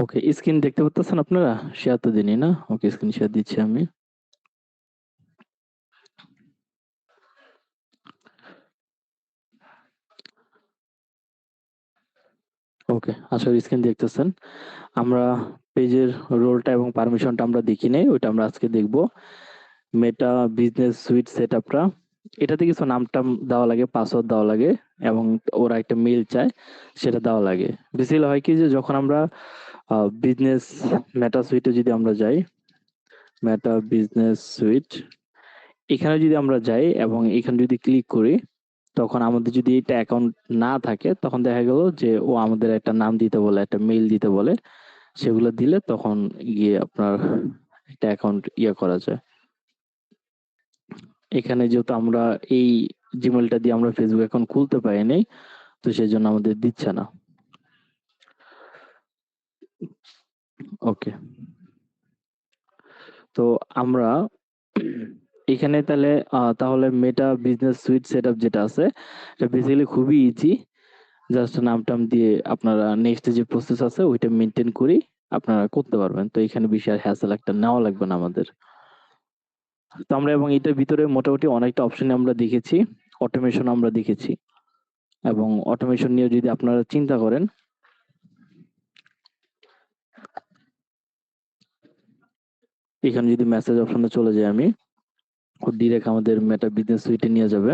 ওকে, screen দেখতে পাচ্ছেন আপনারা? শেয়ার তো দিনই না? ওকে, স্ক্রিন শেয়ার দিচ্ছি আমি। ওকে, আশা করি স্ক্রিন দেখতেছেন। আমরা পেজের রোলটা এবং পারমিশনটা আমরা দেখি নাই, ওইটা আমরা আজকে দেখব। মেটা বিজনেস সুইট সেটআপটা, এটাতে কিছু নাম-টাম দেওয়া লাগে, পাসওয়ার্ড দেওয়া লাগে এবং ওরা একটা মেইল চায়, সেটা দেওয়া লাগে। বেসিক্যালি হয় কি যে যখন আমরা বিজনেস মেটা সুইটে যদি আমরা যাই, মেটা বিজনেস সুইট, এখানে যদি আমরা যাই এবং এখানে যদি ক্লিক করি, তখন আমাদের যদি এটা অ্যাকাউন্ট না থাকে তখন দেখা গেল যে ও আমাদের একটা নাম দিতে বলে, একটা মেইল দিতে বলে, সেগুলো দিলে তখন গিয়ে আপনার একটা অ্যাকাউন্ট করা যায়। এখানে যেহেতু আমরা এই জিমেলটা দিয়ে আমরা ফেসবুক অ্যাকাউন্ট খুলতে পারি নাই, তো সেই জন্য আমাদের দিচ্ছে না। ওকে, তো আমরা এখানে তাহলে মেটা বিজনেস সুইট সেটআপ যেটা আছে, এটা বেসিক্যালি খুবই ইজি। জাস্ট নাম-টাম দিয়ে আপনারা নেক্সট যে প্রসেস আছে ওইটা মেইনটেইন করেই আপনারা করতে পারবেন। তো এখানে বেশি আর হ্যাসেল একটা নেওয়া লাগবে না আমাদের। তো আমরা এবং এটার ভিতরে মোটামুটি অনেকটা অপশন আমরা দেখেছি, অটোমেশন আমরা দেখেছি এবং অটোমেশন নিয়ে যদি আপনারা চিন্তা করেন, এখানে যদি মেসেজ অপশনে চলে যাই আমি, ও ডিরেক্ট আমাদের মেটা বিজনেস সুইটে নিয়ে যাবে।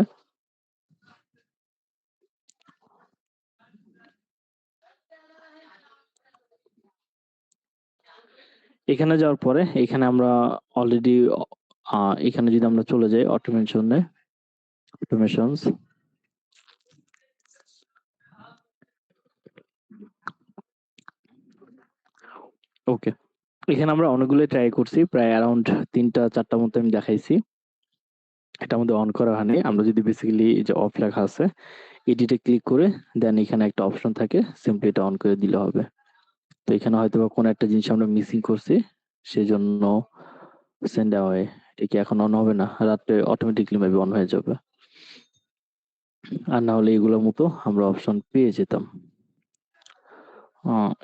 এখানে যাওয়ার পরে এখানে আমরা অলরেডি এখানে যদি আমরা চলে যাই অটোমেশনে, অটোমেশনস, ওকে, এখানে আমরা অনেকগুলো ট্রাই করছি, প্রায় অ্যারাউন্ড ৩টা ৪টা মতো আমি দেখাইছি। এটা আমাদের অন করা হয়নি। আমরা যদি বেসিক্যালি যে অফ লেখা আছে, এডিটে ক্লিক করে দেন এখানে একটা অপশন থাকে, সিম্পলি এটা অন করে দিলে হবে। তো এখানে হয়তোবা কোনো একটা জিনিস আমরা মিসিং করছি, সেজন্য সেন্ড অ্যাওয়ে, এটা কি এখন অন হবে না? রাত্রে অটোমেটিক্যালি মেবি অন হয়ে যাবে। আর না হলে এগুলোর মতো আমরা অপশন পেয়ে যেতাম।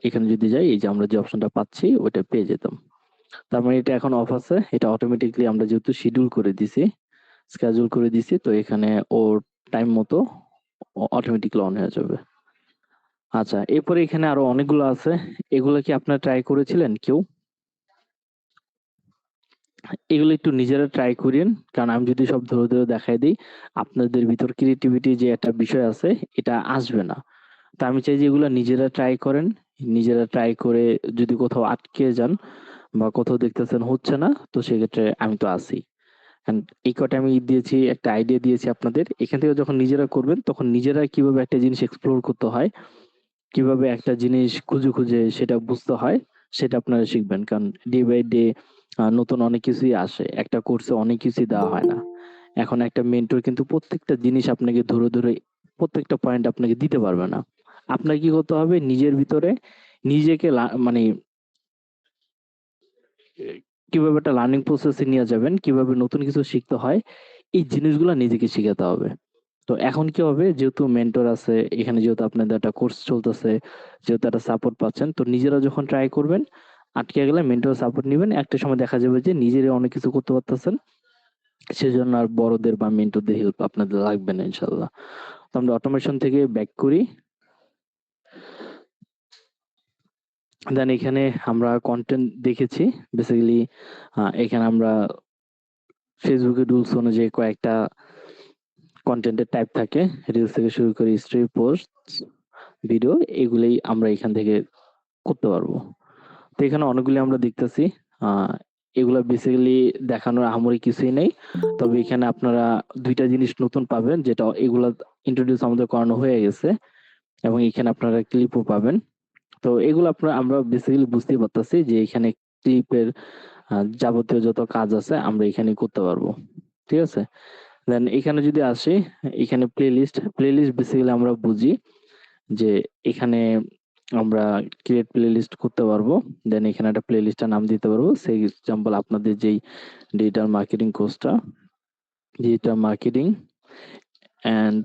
এখানে যদি যাই, এই যে আমরা যে অপশনটা পাচ্ছি ওইটা পেয়ে যেতাম। তার মানে এটা এখন অফ আছে, এটা অটোমেটিক্যালি আমরা যেহেতু শিডিউল করে দিছি, schedule করে দিছি, তো এখানে ওর টাইম মতো অটোমেটিক্যালি অন হয়ে যাবে। আচ্ছা, এরপরে এখানে আরো অনেকগুলো আছে। এগুলো কি আপনারা ট্রাই করেছিলেন কেউ? এগুলো একটু নিজেরা ট্রাই করিয়েন, কারণ আমি যদি সব ধরে ধরে দেখাই দিই, আপনাদের ভিতর ক্রিয়েটিভিটি যে একটা বিষয় আছে এটা আসবে না। তো আমি চাই যে এগুলো নিজেরা ট্রাই করেন। নিজেরা ট্রাই করে যদি কোথাও আটকে যান বা কোথাও দেখতেছেন হচ্ছে না, তো সেক্ষেত্রে আমি তো আছি। And এই কটা আমি দিয়েছি, একটা আইডিয়া দিয়েছি আপনাদের। এখান থেকে যখন নিজেরা করবেন তখন নিজেরা কিভাবে একটা জিনিস এক্সপ্লোর করতে হয়, কিভাবে একটা জিনিস খুঁজে খুঁজে সেটা বুঝতে হয়, সেটা আপনারা শিখবেন। কারণ ডে বাই ডে নতুন অনেক কিছুই আসে, একটা কোর্সে অনেক কিছুই দেওয়া হয় না। এখন একটা মেন্টর কিন্তু প্রত্যেকটা জিনিস আপনাকে ধরে ধরে প্রত্যেকটা পয়েন্ট আপনাকে দিতে পারবে না। আপনার কি করতে হবে, নিজের ভিতরে নিজেকে মানে কিভাবে একটা লার্নিং প্রসেসে নিয়ে যাবেন, কিভাবে নতুন কিছু শিখতে হয়, এই জিনিসগুলা নিজেকে শিখাতে হবে। তো এখন কি হবে, যেহেতু মেন্টর আছে এখানে, যেহেতু আপনাদের একটা কোর্স চলতেছে, যেহেতু একটা সাপোর্ট পাচ্ছেন, তো নিজেরা যখন ট্রাই করবেন, আটকে গেলে মেন্টর সাপোর্ট নিবেন, একটা সময় দেখা যাবে যে নিজেরাই অনেক কিছু করতে পারতেছেন। সেজন্য আর বড়দের বা মেন্টরদের হেল্প আপনাদের লাগবে না ইনশাল্লাহ। তো আমরা অটোমেশন থেকে ব্যাক করি। দেন এখানে আমরা কন্টেন্ট দেখেছি। বেসিক্যালি এখানে আমরা ফেসবুকের রুলস অনুযায়ী কয়েকটা কন্টেন্টের টাইপ থাকে, রিলস থেকে শুরু করে স্টোরি, পোস্ট, ভিডিও, এগুলোই আমরা এখান থেকে করতে পারবো। তো এখানে অনেকগুলি আমরা দেখতেছি। এগুলা বেসিক্যালি দেখানোর আহামরি কিছুই নেই। তবে এখানে আপনারা ২টা জিনিস নতুন পাবেন, যেটা এগুলা ইন্ট্রোডিউস আমাদের করানো হয়ে গেছে এবং এখানে আপনারা ক্লিপও পাবেন। তো এগুলো আমরা বেসিক্যালি বুঝতেই পারতেছি যে এখানে ক্লিপের যাবতীয় যত কাজ আছে আমরা এখানে করতে পারবো। ঠিক আছে? দেন এখানে যদি আসি, এখানে প্লেলিস্ট বেসিক্যালি আমরা বুঝি যে এখানে আমরা ক্রিয়েট প্লেলিস্ট করতে পারবো। দেন এখানে একটা প্লেলিস্টের নাম দিতে পারবো। সেই এক্সাম্পল আপনাদের যেই ডিজিটাল মার্কেটিং কোর্সটা, digital marketing and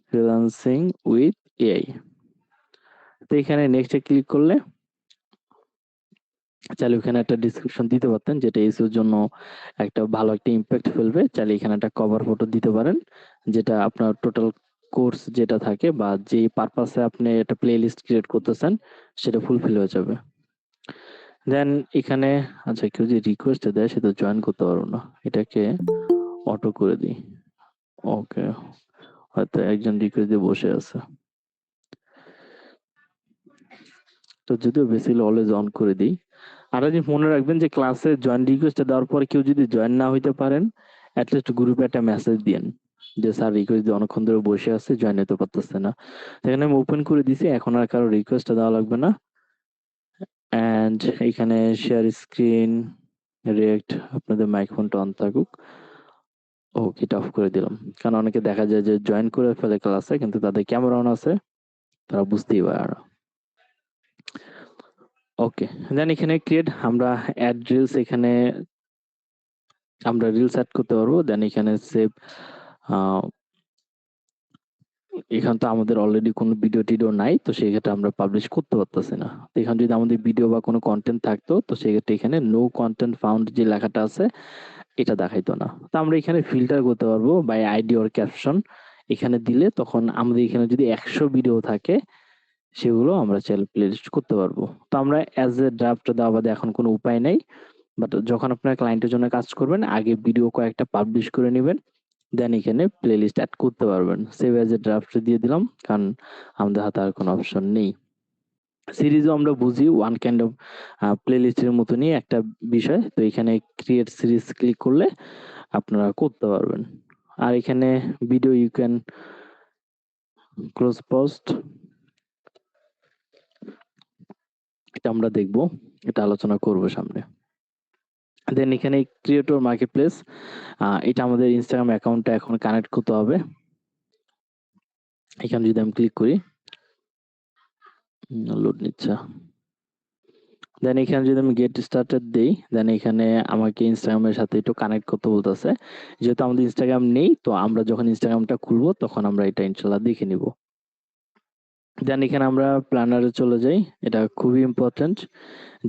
freelancing with AI. তো এখানে নেক্সটে ক্লিক করলে চাইলে ওখানে একটা ডেসক্রিপশন দিতে পারতেন, যেটা এসইওর জন্য একটা ভালো একটা ইমপ্যাক্ট ফেলবে। চাইলে এখানে একটা কভার ফটো দিতে পারেন, যেটা আপনার টোটাল কোর্স যেটা থাকে বা যে পারপাসে আপনি একটা প্লেলিস্ট ক্রিয়েট করতেছেন সেটা ফুলফিল হয়ে যাবে। দেন এখানে আচ্ছা, কেউ যদি রিকোয়েস্ট দেয় সে তো জয়েন করতে পারবো না, এটাকে অটো করে দিই। ওকে, হয়তো একজন রিকোয়েস্ট দিয়ে বসে আছে। তো যদিও বেসিক্যালি অলওয়েজ অন করে দিই। আর জিনিস মনে রাখবেন যে ক্লাসে জয়েন রিকোয়েস্টটা দেওয়ার পরে কেউ যদি জয়েন না হইতে পারেন, অ্যাটলিস্ট গ্রুপে একটা মেসেজ দিয়েন যে স্যার রিকোয়েস্ট দিয়ে অনেকক্ষণ ধরে বসে আছে, জয়েন হতে পারতেছে না। এখানে আমি ওপেন করে দিছি, এখন আর কারো রিকোয়েস্টটা দেওয়া লাগবে না। অ্যান্ড এখানে শেয়ার স্ক্রিন, রিয়েক্ট, আপনাদের মাইক্রোফোনটা অন থাকুক। ওকে, এটা অফ করে দিলাম। কারণ অনেকে দেখা যায় যে জয়েন করে ফেলে ক্লাসে, কিন্তু তাদের ক্যামেরা অন আছে, তারা বুঝতেই পারে না। ওকে, দেন এখানে ক্রিয়েট, আমরা অ্যাড রিলস, এখানে আমরা রিলস অ্যাড করতে পারবো। দেন এখানে সেভ, এখানে তো আমাদের অলরেডি কোনো ভিডিও টিডিও নাই, তো সেক্ষেত্রে আমরা পাবলিশ করতে পারতেছি না। তো এখানে যদি আমাদের ভিডিও বা কোনো কন্টেন্ট থাকতো, তো সেক্ষেত্রে এখানে নো কন্টেন্ট ফাউন্ড যে লেখাটা আছে এটা দেখাইতো না। তো আমরা এখানে ফিল্টার করতে পারবো বাই আইডি অর ক্যাপশন। এখানে দিলে তখন আমাদের এখানে যদি 100 ভিডিও থাকে সেগুলো আমরা চাইলে প্লেলিস্ট করতে পারবো। তো আমরা অ্যাজ এ ড্রাফট দেওয়া বাদে এখন কোনো উপায় নেই। বাট যখন আপনার ক্লায়েন্টের জন্য কাজ করবেন, আগে ভিডিও কয়েকটা পাবলিশ করে নেবেন, দেন এখানে প্লেলিস্ট অ্যাড করতে পারবেন। সেভ অ্যাজ এ ড্রাফট দিয়ে দিলাম, কারণ আমাদের হাতে আর কোনো অপশন নেই। সিরিজও আমরা বুঝি ওয়ান কাইন্ড অফ প্লেলিস্টের মতনই একটা বিষয়। তো এখানে ক্রিয়েট সিরিজ ক্লিক করলে আপনারা করতে পারবেন। আর এখানে video you can close post, এটা আমরা দেখব, এটা আলোচনা করব সামনে। দেন এখানে ক্রিয়েটর মার্কেট প্লেস, এটা আমাদের ইনস্টাগ্রাম অ্যাকাউন্টটা এখন কানেক্ট করতে হবে। এখানে যদি আমি ক্লিক করি, লোড নিচ্ছে। দেন এখানে যদি আমি গেট স্টার্টেড দেই, দেন এখানে আমাকে ইনস্টাগ্রামের সাথে একটু কানেক্ট করতে বলতেছে। যেহেতু আমাদের ইনস্টাগ্রাম নেই, তো আমরা যখন ইনস্টাগ্রামটা খুলবো তখন আমরা এটা ইনশাল্লাহ দেখে নিব। দেন এখানে আমরা প্ল্যানারে চলে যাই, এটা খুবই ইম্পর্টেন্ট,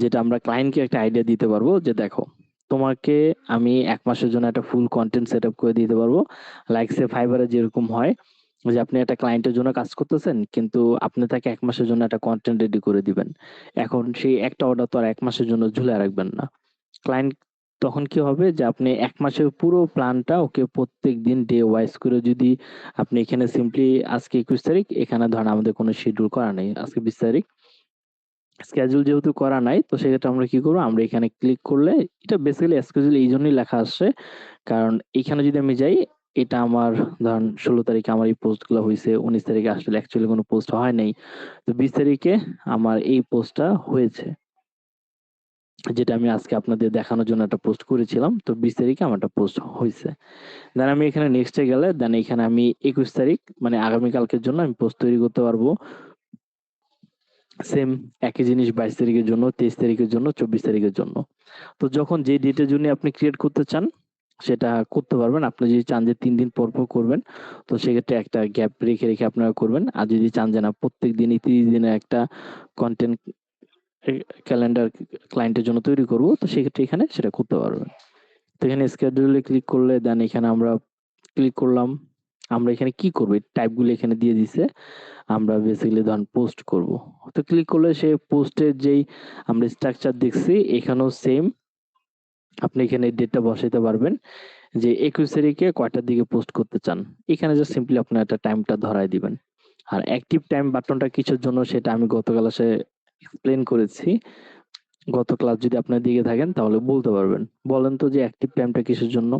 যেটা আমরা ক্লায়েন্টকে একটা আইডিয়া দিতে পারবো যে দেখো, তোমাকে আমি 1 মাসের জন্য একটা ফুল কন্টেন্ট সেট আপ করে দিতে পারবো। লাইক সে ফাইবারে যেরকম হয় যে আপনি একটা ক্লায়েন্টের জন্য কাজ করতেছেন, কিন্তু আপনি তাকে 1 মাসের জন্য একটা কন্টেন্ট রেডি করে দিবেন। এখন সেই একটা অর্ডার তো আর 1 মাসের জন্য ঝুলায় রাখবেন না। ক্লায়েন্ট তখন কি হবে যে আপনি 1 মাসের পুরো প্ল্যানটা ওকে প্রত্যেকদিন ডে ওয়াইজ করে যদি আপনি এখানে সিম্পলি আজকে 21 তারিখ, এখানে ধরেন আমাদের কোনো শিডিউল করা নেই। আজকে 20 তারিখ। স্কেডিউল যেহেতু করা নাই, তো সেক্ষেত্রে আমরা কি করব? আমরা এখানে ক্লিক করলে, এটা বেসিক্যালি স্কেডিউল এইজন্যই লেখা আসছে, কারণ এখানে যদি আমি যাই, এটা আমার ধরেন 16 তারিখে আমার এই পোস্টগুলো হইছে, 19 তারিখে আসলে অ্যাকচুয়ালি কোনো পোস্ট হয় নাই। তো 20 তারিখে আমার এই পোস্টটা হয়েছে। যেটা আমি আজকে আপনাদের দেখানোর জন্য একটা পোস্ট করেছিলাম। তো 20 তারিখে আমার একটা পোস্ট হইছে। দেন আমি এখানে নেক্সট এ গেলে, দেন এখানে আমি 21 তারিখ মানে আগামী কালকের জন্য আমি পোস্ট তৈরি করতে পারবো। সেম একই জিনিস 22 তারিখের জন্য, 23 তারিখের জন্য, 24 তারিখের জন্য। তো যখন যে ডেটের জন্য আপনি ক্রিয়েট করতে চান সেটা করতে পারবেন। আপনি যদি চান যে 3 দিন পর পর করবেন, তো সেক্ষেত্রে একটা গ্যাপ রেখে রেখে আপনারা করবেন। আর যদি চান যে না প্রত্যেক দিনই 30 দিনের একটা কন্টেন্ট ক্যালেন্ডার ক্লায়েন্টের জন্য তৈরি করব, তো সেক্ষেত্রে এখানে সেটা করতে পারবেন। তো এখানে স্কেডিউলে ক্লিক করলে, দেন এখানে আমরা ক্লিক করলাম। আমরা এখানে কি করব? এই টাইপগুলো এখানে দিয়ে দিছে। আমরা বেসিক্যালি ধরেন পোস্ট করব। তো ক্লিক করলে সে পোস্টের যেই আমরা স্ট্রাকচার দেখছি, এখানেও সেম আপনি এখানে ডেটটা বসাইতে পারবেন যে 21 তারিখে কয়টার দিকে পোস্ট করতে চান। এখানে জাস্ট সিম্পলি আপনার একটা টাইমটা ধরায় দিবেন। আর অ্যাক্টিভ টাইম বাটনটা কিসের জন্য সেটা আমি গত ক্লাসে এক্সপ্লেইন করেছি। গত ক্লাস যদি আপনার দিকে থাকেন তাহলে বলতে পারবেন। বলেন তো যে অ্যাক্টিভ টাইমটা কিসের জন্য?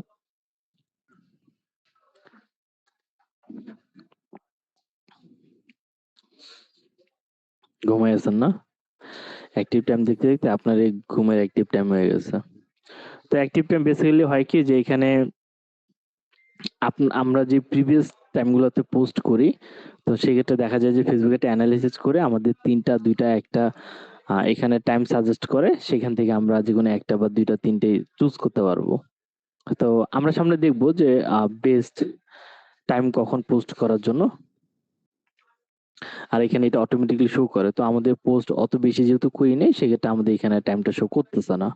ঘুমাই আছেন না? অ্যাক্টিভ টাইম দেখতে দেখতে আপনার এই ঘুমের অ্যাক্টিভ টাইম হয়ে গেছে। তো অ্যাক্টিভ টাইম বেসিক্যালি হয় কি যে এখানে আমরা যে প্রিভিয়াস টাইমগুলোতে পোস্ট করি, তো সেক্ষেত্রে দেখা যায় যে ফেসবুক একটা অ্যানালিসিস করে আমাদের ৩টা, ২টা, ১টা এখানে টাইম সাজেস্ট করে। সেখান থেকে আমরা যেকোনো ১টা বা ২টা, ৩টে চুজ করতে পারবো। তো আমরা সামনে দেখবো যে বেস্ট টাইম কখন পোস্ট করার জন্য। আর এখানে এটা অটোমেটিক্যালি শো করে। তো আমাদের পোস্ট অত বেশি যেহেতু করি নাই, সেক্ষেত্রে আমাদের এখানে টাইমটা শো করতেছে না।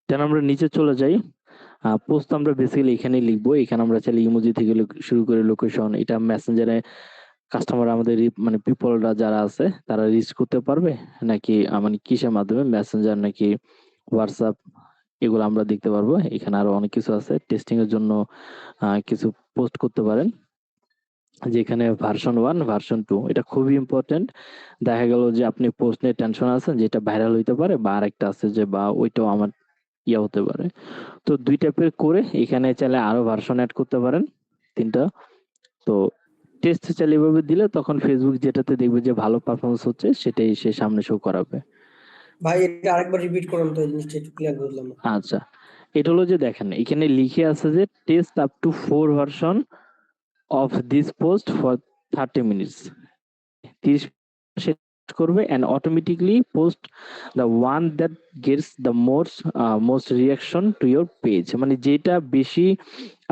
দেন আমরা নিচে চলে যাই। পোস্ট আমরা বেসিক্যালি এখানেই লিখবো। এখানে আমরা চাইলে ইমোজি থেকে শুরু করে লোকেশন, এটা মেসেঞ্জারে কাস্টমার আমাদের মানে পিপলরা যারা আছে তারা রিচ করতে পারবে নাকি মানে কিসের মাধ্যমে, মেসেঞ্জার নাকি হোয়াটসঅ্যাপ, এগুলো আমরা দেখতে পারবো। এখানে আরো অনেক কিছু আছে। টেস্টিং এর জন্য কিছু পোস্ট করতে পারেন, যেখানে ভার্সন 1 ভার্সন 2 এটা খুবই ইম্পর্টেন্ট। দেখা গেল যে আপনি পোস্ট নিয়ে টেনশন আছেন যেটা ভাইরাল হইতে পারে, বা আরেকটা আছে যে বা ওইটাও আমার ইয়া হতে পারে। তো ২ টাইপের করে এখানে চাইলে আরো ভার্সন এড করতে পারেন ৩ টা। তো টেস্ট চাইলে এভাবে দিলে তখন Facebook যেটাতে দেখবে যে ভালো পারফরম্যান্স হচ্ছে সেটাই সে সামনে শো করাবে। ভাই এটা আরেকবার রিপিট করুন তো, এই জিনিসটা একটু ক্লিয়ার বুঝলাম না। আচ্ছা, এটা হলো যে দেখেন এখানে লিখে আছে যে test up to 4 version of this post for 30 minutes. 30 set করবে and automatically post the one that gets the most reaction to your page, মানে যেটা বেশি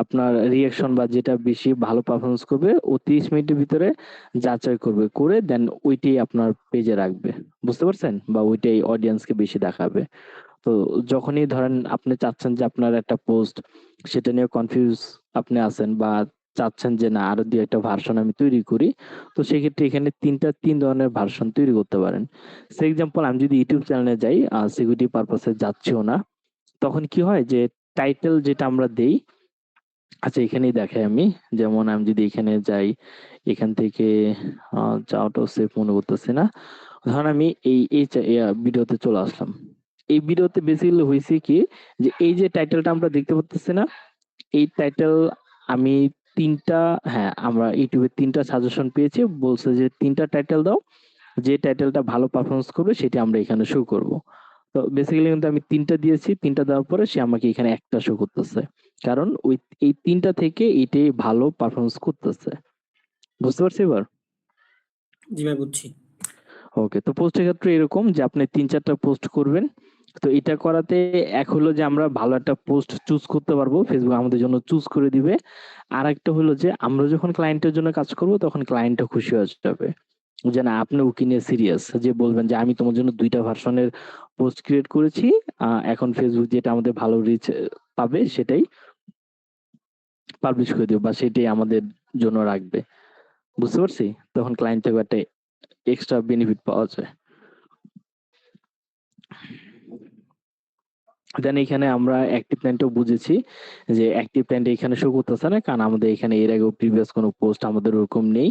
আপনার রিয়াকশন বা যেটা বেশি ভালো পারফরমেন্স করবে ও 30 মিনিটের ভিতরে যাচাই করবে, করে দেন ওইটাই আপনার পেজে রাখবে। বুঝতে পারছেন? বা ওইটাই অডিয়েন্সকে বেশি দেখাবে। তো যখনই ধরেন আপনি চাচ্ছেন যে আপনার একটা পোস্ট সেটা নিয়ে কনফিউজ আপনি আছেন, বা চাচ্ছেন যে না আরো দুই একটা ভার্সন আমি তৈরি করি, তো সেক্ষেত্রে এখানে তিন ধরনের ভার্সন তৈরি করতে পারেন। ফর এক্সাম্পল আমি যদি ইউটিউব চ্যানেলে যাই, সিকিউরিটি পারপাসে যাচ্ছিও না, তখন কি হয় যে টাইটেল যেটা আমরা দেই, আচ্ছা এখানেই দেখাই আমি। যেমন আমি যদি এখানে যাই, এখান থেকে যাওয়াটাও সেফ মনে করতেছি না। ধরেন আমি এই এই ভিডিওতে চলে আসলাম। এই ভিডিওতে বেসিক্যালি হয়েছে কি, যে এই যে টাইটেলটা আমরা দেখতে পাচ্তেছি না, এই টাইটেল আমি ৩টা, হ্যাঁ আমরা ইউটিউবে ৩টা সাজেশন পেয়েছি, বলছে যে ৩টা টাইটেল দাও, যে টাইটেলটা ভালো পারফরমেন্স করবে সেটা আমরা এখানে শো করব। তো বেসিক্যালি কিন্তু আমি ৩টা দিয়েছি, ৩টা দেওয়ার পরে সে আমাকে এখানে একটা শো করতেছে, কারণ ওই এই ৩টা থেকে এইটাই ভালো পারফরমেন্স করতেছে। বুঝতে পারছি এবার? জি ভাই বুঝছি। ওকে, তো পোস্টের ক্ষেত্রে এরকম যে আপনি ৩-৪টা পোস্ট করবেন। তো এটা করাতে এক হলো যে আমরা ভালো একটা পোস্ট চুজ করতে পারবো, ফেসবুক আমাদের জন্য চুজ করে দিবে। আরেকটা হলো যে আমরা যখন ক্লায়েন্টের জন্য কাজ করব তখন ক্লায়েন্টও খুশি হয়ে যাবে। যে না আপনি ওকে নিয়ে সিরিয়াস, যে বলবেন যে আমি তোমার জন্য ২ টা ভার্সনের পোস্ট ক্রিয়েট করেছি। এখন ফেসবুক যেটা আমাদের ভালো রিচ পাবে সেটাই পাবলিশ করে দিও, বা সেটাই আমাদের জন্য রাখবে। বুঝতে পারছি? তখন ক্লায়েন্ট থেকে একটা এক্সট্রা বেনিফিট পাওয়া যায়। দেন এখানে আমরা অ্যাক্টিভ প্ল্যানটাও বুঝেছি যে অ্যাক্টিভ প্ল্যানটা এখানে শো করতেছে না, কারণ আমাদের এখানে এর আগেও প্রিভিয়াস কোনো পোস্ট আমাদের ওরকম নেই,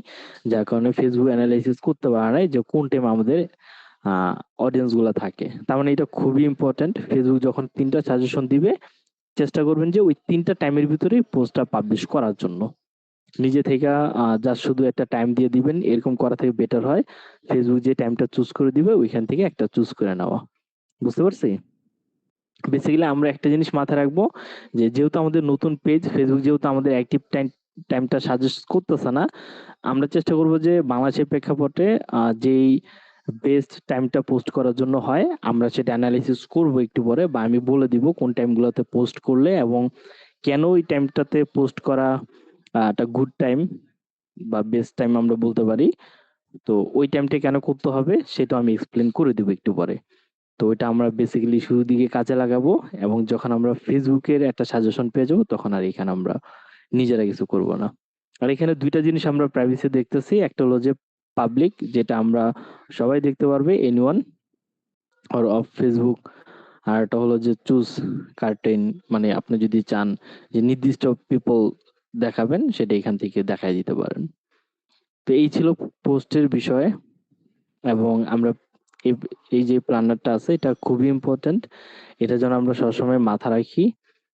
যার কারণে ফেসবুক অ্যানালাইসিস করতে পারে নাই যে কোন টাইম আমাদের অডিয়েন্স গুলা থাকে। তার মানে এটা খুবই ইম্পর্টেন্ট। ফেসবুক যখন ৩টা সাজেশন দিবে, চেষ্টা করবেন যে ওই ৩টা টাইমের ভিতরেই পোস্টটা পাবলিশ করার জন্য। নিজে থেকে জাস্ট শুধু একটা টাইম দিয়ে দিবেন, এরকম করা থেকে বেটার হয় ফেসবুক যে টাইমটা চুজ করে দিবে ওইখান থেকে একটা চুজ করে নেওয়া। বুঝতে পারছি? বেসিক্যালি আমরা একটা জিনিস মাথায় রাখবো, যে যেহেতু আমাদের নতুন পেজ, ফেসবুক যেহেতু আমাদের অ্যাক্টিভ টাইমটা সাজেস্ট করতেছে না, আমরা চেষ্টা করব যে বাংলাদেশের প্রেক্ষাপটে যেই বেস্ট টাইমটা পোস্ট করার জন্য হয় আমরা সেটা অ্যানালাইসিস করব একটু পরে, বা আমি বলে দিব কোন টাইমগুলোতে পোস্ট করলে এবং কেন ওই টাইমটাতে পোস্ট করা একটা গুড টাইম বা বেস্ট টাইম আমরা বলতে পারি। তো ওই টাইমটা কেন করতে হবে সেটা আমি এক্সপ্লেন করে দিব একটু পরে। তো ওইটা আমরা বেসিক্যালি শুরুর দিকে কাজে লাগাবো, এবং যখন আমরা ফেসবুকের একটা সাজেশন পেয়ে যাবো তখন আর এখানে আমরা নিজেরা কিছু করব না। আর এখানে ২ টা জিনিস আমরা প্রাইভেসি দেখতেছি। একটা হলো যে পাবলিক, যেটা আমরা সবাই দেখতে পারবে, এনিওয়ান অর অফ ফেসবুক। আর একটা হলো যে চুজ কার্টেন, মানে আপনি যদি চান যে নির্দিষ্ট পিপল দেখাবেন সেটা এখান থেকে দেখায় দিতে পারেন। তো এই ছিল পোস্টের বিষয়ে। এবং আমরা এই এই যে প্ল্যানারটা আছে এটা খুবই ইম্পর্টেন্ট। এটা যেন আমরা সবসময় মাথা রাখি,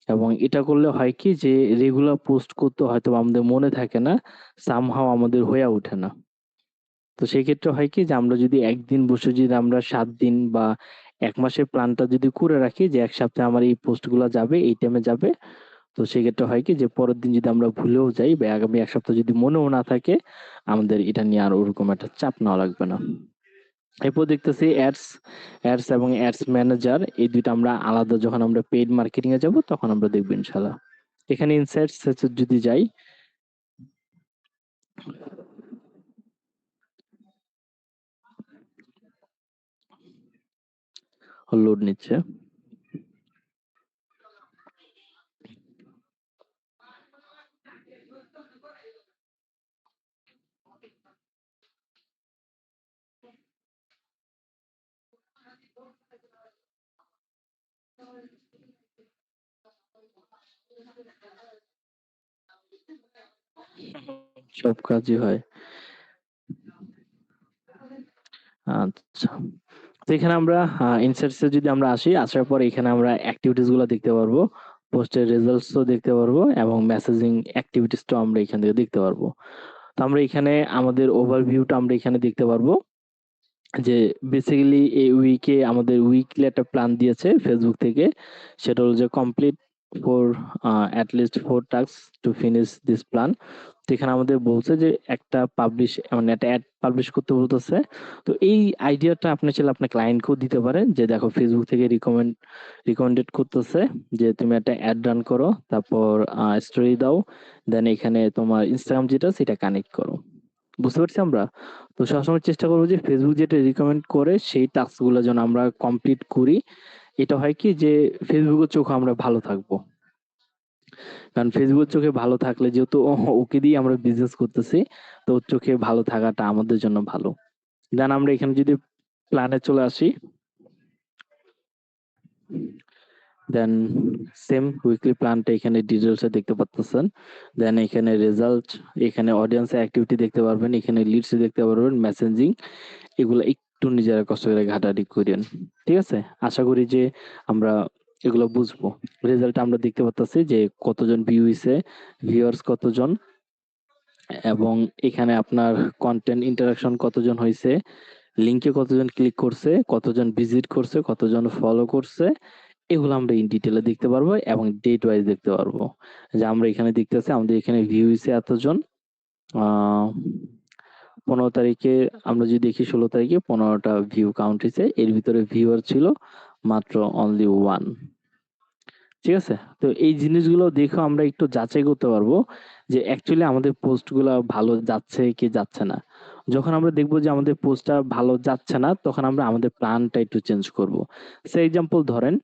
এবং এটা করলে হয় কি যে রেগুলার পোস্ট করতে হয়তো আমাদের মনে থাকে না, সামহাও আমাদের হয়ে ওঠে না। তো সেই ক্ষেত্রে হয় কি যে আমরা যদি একদিন বসে যদি আমরা ৭ দিন বা ১ মাসের প্ল্যানটা যদি করে রাখি যে ১ সপ্তাহে আমার এই পোস্টগুলা যাবে, এই টাইমে যাবে। তো সেক্ষেত্রে হয় কি যে পরের দিন যদি আমরা ভুলেও যাই বা আগামী ১ সপ্তাহ যদি মনেও না থাকে, আমাদের এটা নিয়ে আর ওরকম একটা চাপ নেওয়া লাগবে না। এরপর দেখতেছি অ্যাডস এবং অ্যাডস ম্যানেজার, এই ২ টা আমরা আলাদা যখন আমরা পেইড মার্কেটিং এ যাব তখন আমরা দেখব ইনশাআল্লাহ। এখানে ইনসাইটস যদি যাই, লোড নিচ্ছে। সব কাজই হয়। আচ্ছা। তো এখানে আমরা ইনসার্টস এ যদি আমরা আসি, আসার পর এখানে আমরা এক্টিভিটিস গুলা দেখতে পারবো। পোস্টের রেজাল্টসও দেখতে পারবো এবং মেসেজিং এক্টিভিটিসটাও আমরা এখান থেকে দেখতে পারবো। তো আমরা এখানে আমাদের ওভারভিউটা আমরা এখানে দেখতে পারবো। যে বেসিক্যালি এই উইকে আমাদের উইকলি একটা প্ল্যান দিয়েছে ফেসবুক থেকে। সেটা হলো যে complete for at least 4 task to finish this plan. তো এখানে আমাদের বলছে যে একটা মানে একটা অ্যাড পাবলিশ করতে বলতেছে। তো এই আইডিয়াটা আপনি চাইলে আপনার ক্লায়েন্টকেও দিতে পারেন যে দেখো ফেসবুক থেকে রিকমেন্ডেড করতেছে যে তুমি একটা অ্যাড রান করো, তারপর স্টোরি দাও, দেন এখানে তোমার ইনস্টাগ্রাম যেটা সেটা কানেক্ট করো। বুঝতে পারছি আমরা? তো সবসময় চেষ্টা করবো যে ফেসবুক যেটা রিকমেন্ড করে সেই টাস্ক গুলো যেন আমরা কমপ্লিট করি। এটা হয় কি যে ফেসবুকের চোখে আমরা ভালো থাকবো। কারণ ফেসবুকের চোখে ভালো থাকলে যেহেতু ওকে দিয়ে আমরা বিজনেস করতেছি, তো ওর চোখে ভালো থাকাটা আমাদের জন্য ভালো। দেন আমরা এখানে যদি প্ল্যানে চলে আসি, দেন সেম উইকলি প্ল্যানটা এখানে ডিটেলসে দেখতে পাচ্ছেন। দেন এখানে রেজাল্ট, এখানে অডিয়েন্স অ্যাক্টিভিটি দেখতে পারবেন, এখানে লিডস দেখতে পারবেন, মেসেজিং, এগুলো একটু নিজেরা কষ্ট করে ঘাটাঘাটি করেন। ঠিক আছে? আশা করি যে আমরা এগুলো বুঝবো। রেজাল্ট আমরা দেখতে পাচ্ছি যে কতজন ভিউ হইছে, ভিউয়ার্স কতজন, এবং এখানে আপনার কন্টেন্ট ইন্টারাকশন কতজন হইছে, লিংকে কতজন ক্লিক করছে, কতজন ভিজিট করছে, কতজন ফলো করছে, এগুলো আমরা ইন ডিটেইলে দেখতে পারবো এবং ডেট ওয়াইজ দেখতে পারবো। যে আমরা এখানে দেখতেছি আমাদের এখানে ভিউ হইছে এতজন। আ 15 তারিখে আমরা যদি দেখি 16 তারিখে 15টা ভিউ কাউন্ট হইছে। এর ভিতরে ভিউয়ার ছিল মাত্র অনলি 1। ঠিক আছে? তো এই জিনিসগুলো দেখেও আমরা একটু যাচাই করতে পারবো যে অ্যাকচুয়ালি আমাদের পোস্টগুলা ভালো যাচ্ছে কি যাচ্ছে না। যখন আমরা দেখবো যে আমাদের পোস্টটা ভালো যাচ্ছে না, তখন আমরা আমাদের প্ল্যানটা একটু চেঞ্জ করব। ফর এক্সাম্পল ধরেন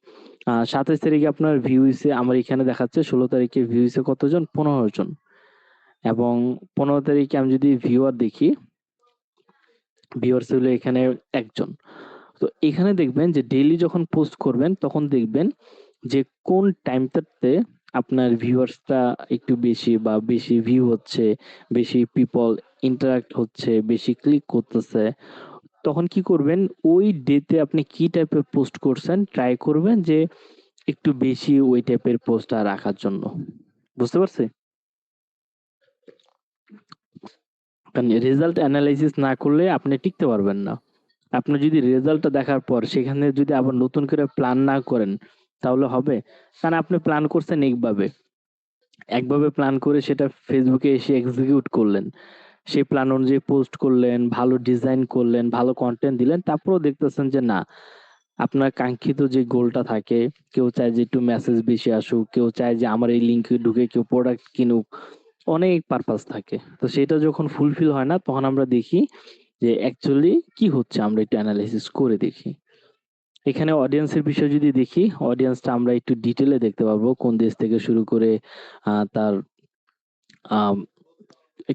27 তারিখে আপনার ভিউ হইছে, আমার এখানে দেখাচ্ছে 16 তারিখে ভিউ হইছে কতজন? 15 জন। এবং 15 তারিখে আমি যদি ভিউয়ার দেখি, ভিউয়ার্স হলো এখানে 1 জন। তো এখানে দেখবেন যে ডেইলি যখন পোস্ট করবেন তখন দেখবেন যে কোন টাইমটাতে আপনার ভিউয়ার্সটা একটু বেশি বা বেশি ভিউ হচ্ছে, বেশি পিপল ইন্টারাক্ট হচ্ছে, বেশি ক্লিক করতেছে। তখন কি করবেন, ওই ডেতে আপনি কি টাইপের পোস্ট করছেন ট্রাই করবেন যে একটু বেশি ওই টাইপের পোস্টটা রাখার জন্য। বুঝতে পারছি? কারণ রেজাল্ট এনালাইসিস না করলে আপনি টিকতে পারবেন না। আপনি যদি রেজাল্টটা দেখার পর সেখানে যদি আবার নতুন করে প্ল্যান না করেন তাহলে হবে? কারণ আপনি প্ল্যান করছেন একভাবে প্ল্যান করে সেটা ফেসবুকে এসে এক্সিকিউট করলেন। সেই প্ল্যান অনুযায়ী পোস্ট করলেন, ভালো ডিজাইন করলেন, ভালো কনটেন্ট দিলেন। তারপরেও দেখতেছেন যে না, আপনার কাঙ্ক্ষিত যে গোলটা থাকে, কেউ চায় যে একটু মেসেজ বেশি আসুক, কেউ চায় যে আমার এই লিঙ্কে ঢুকে কেউ প্রোডাক্ট কিনুক। অনেক পারপাস থাকে। তো সেটা যখন ফুলফিল হয় না তখন আমরা দেখি যে অ্যাকচুয়ালি কি হচ্ছে, আমরা একটু এনালাইসিস করে দেখি। এখানে অডিয়েন্সের বিষয় যদি দেখি, অডিয়েন্সটা আমরা একটু ডিটেইলে দেখতে পারবো। কোন দেশ থেকে শুরু করে তার আম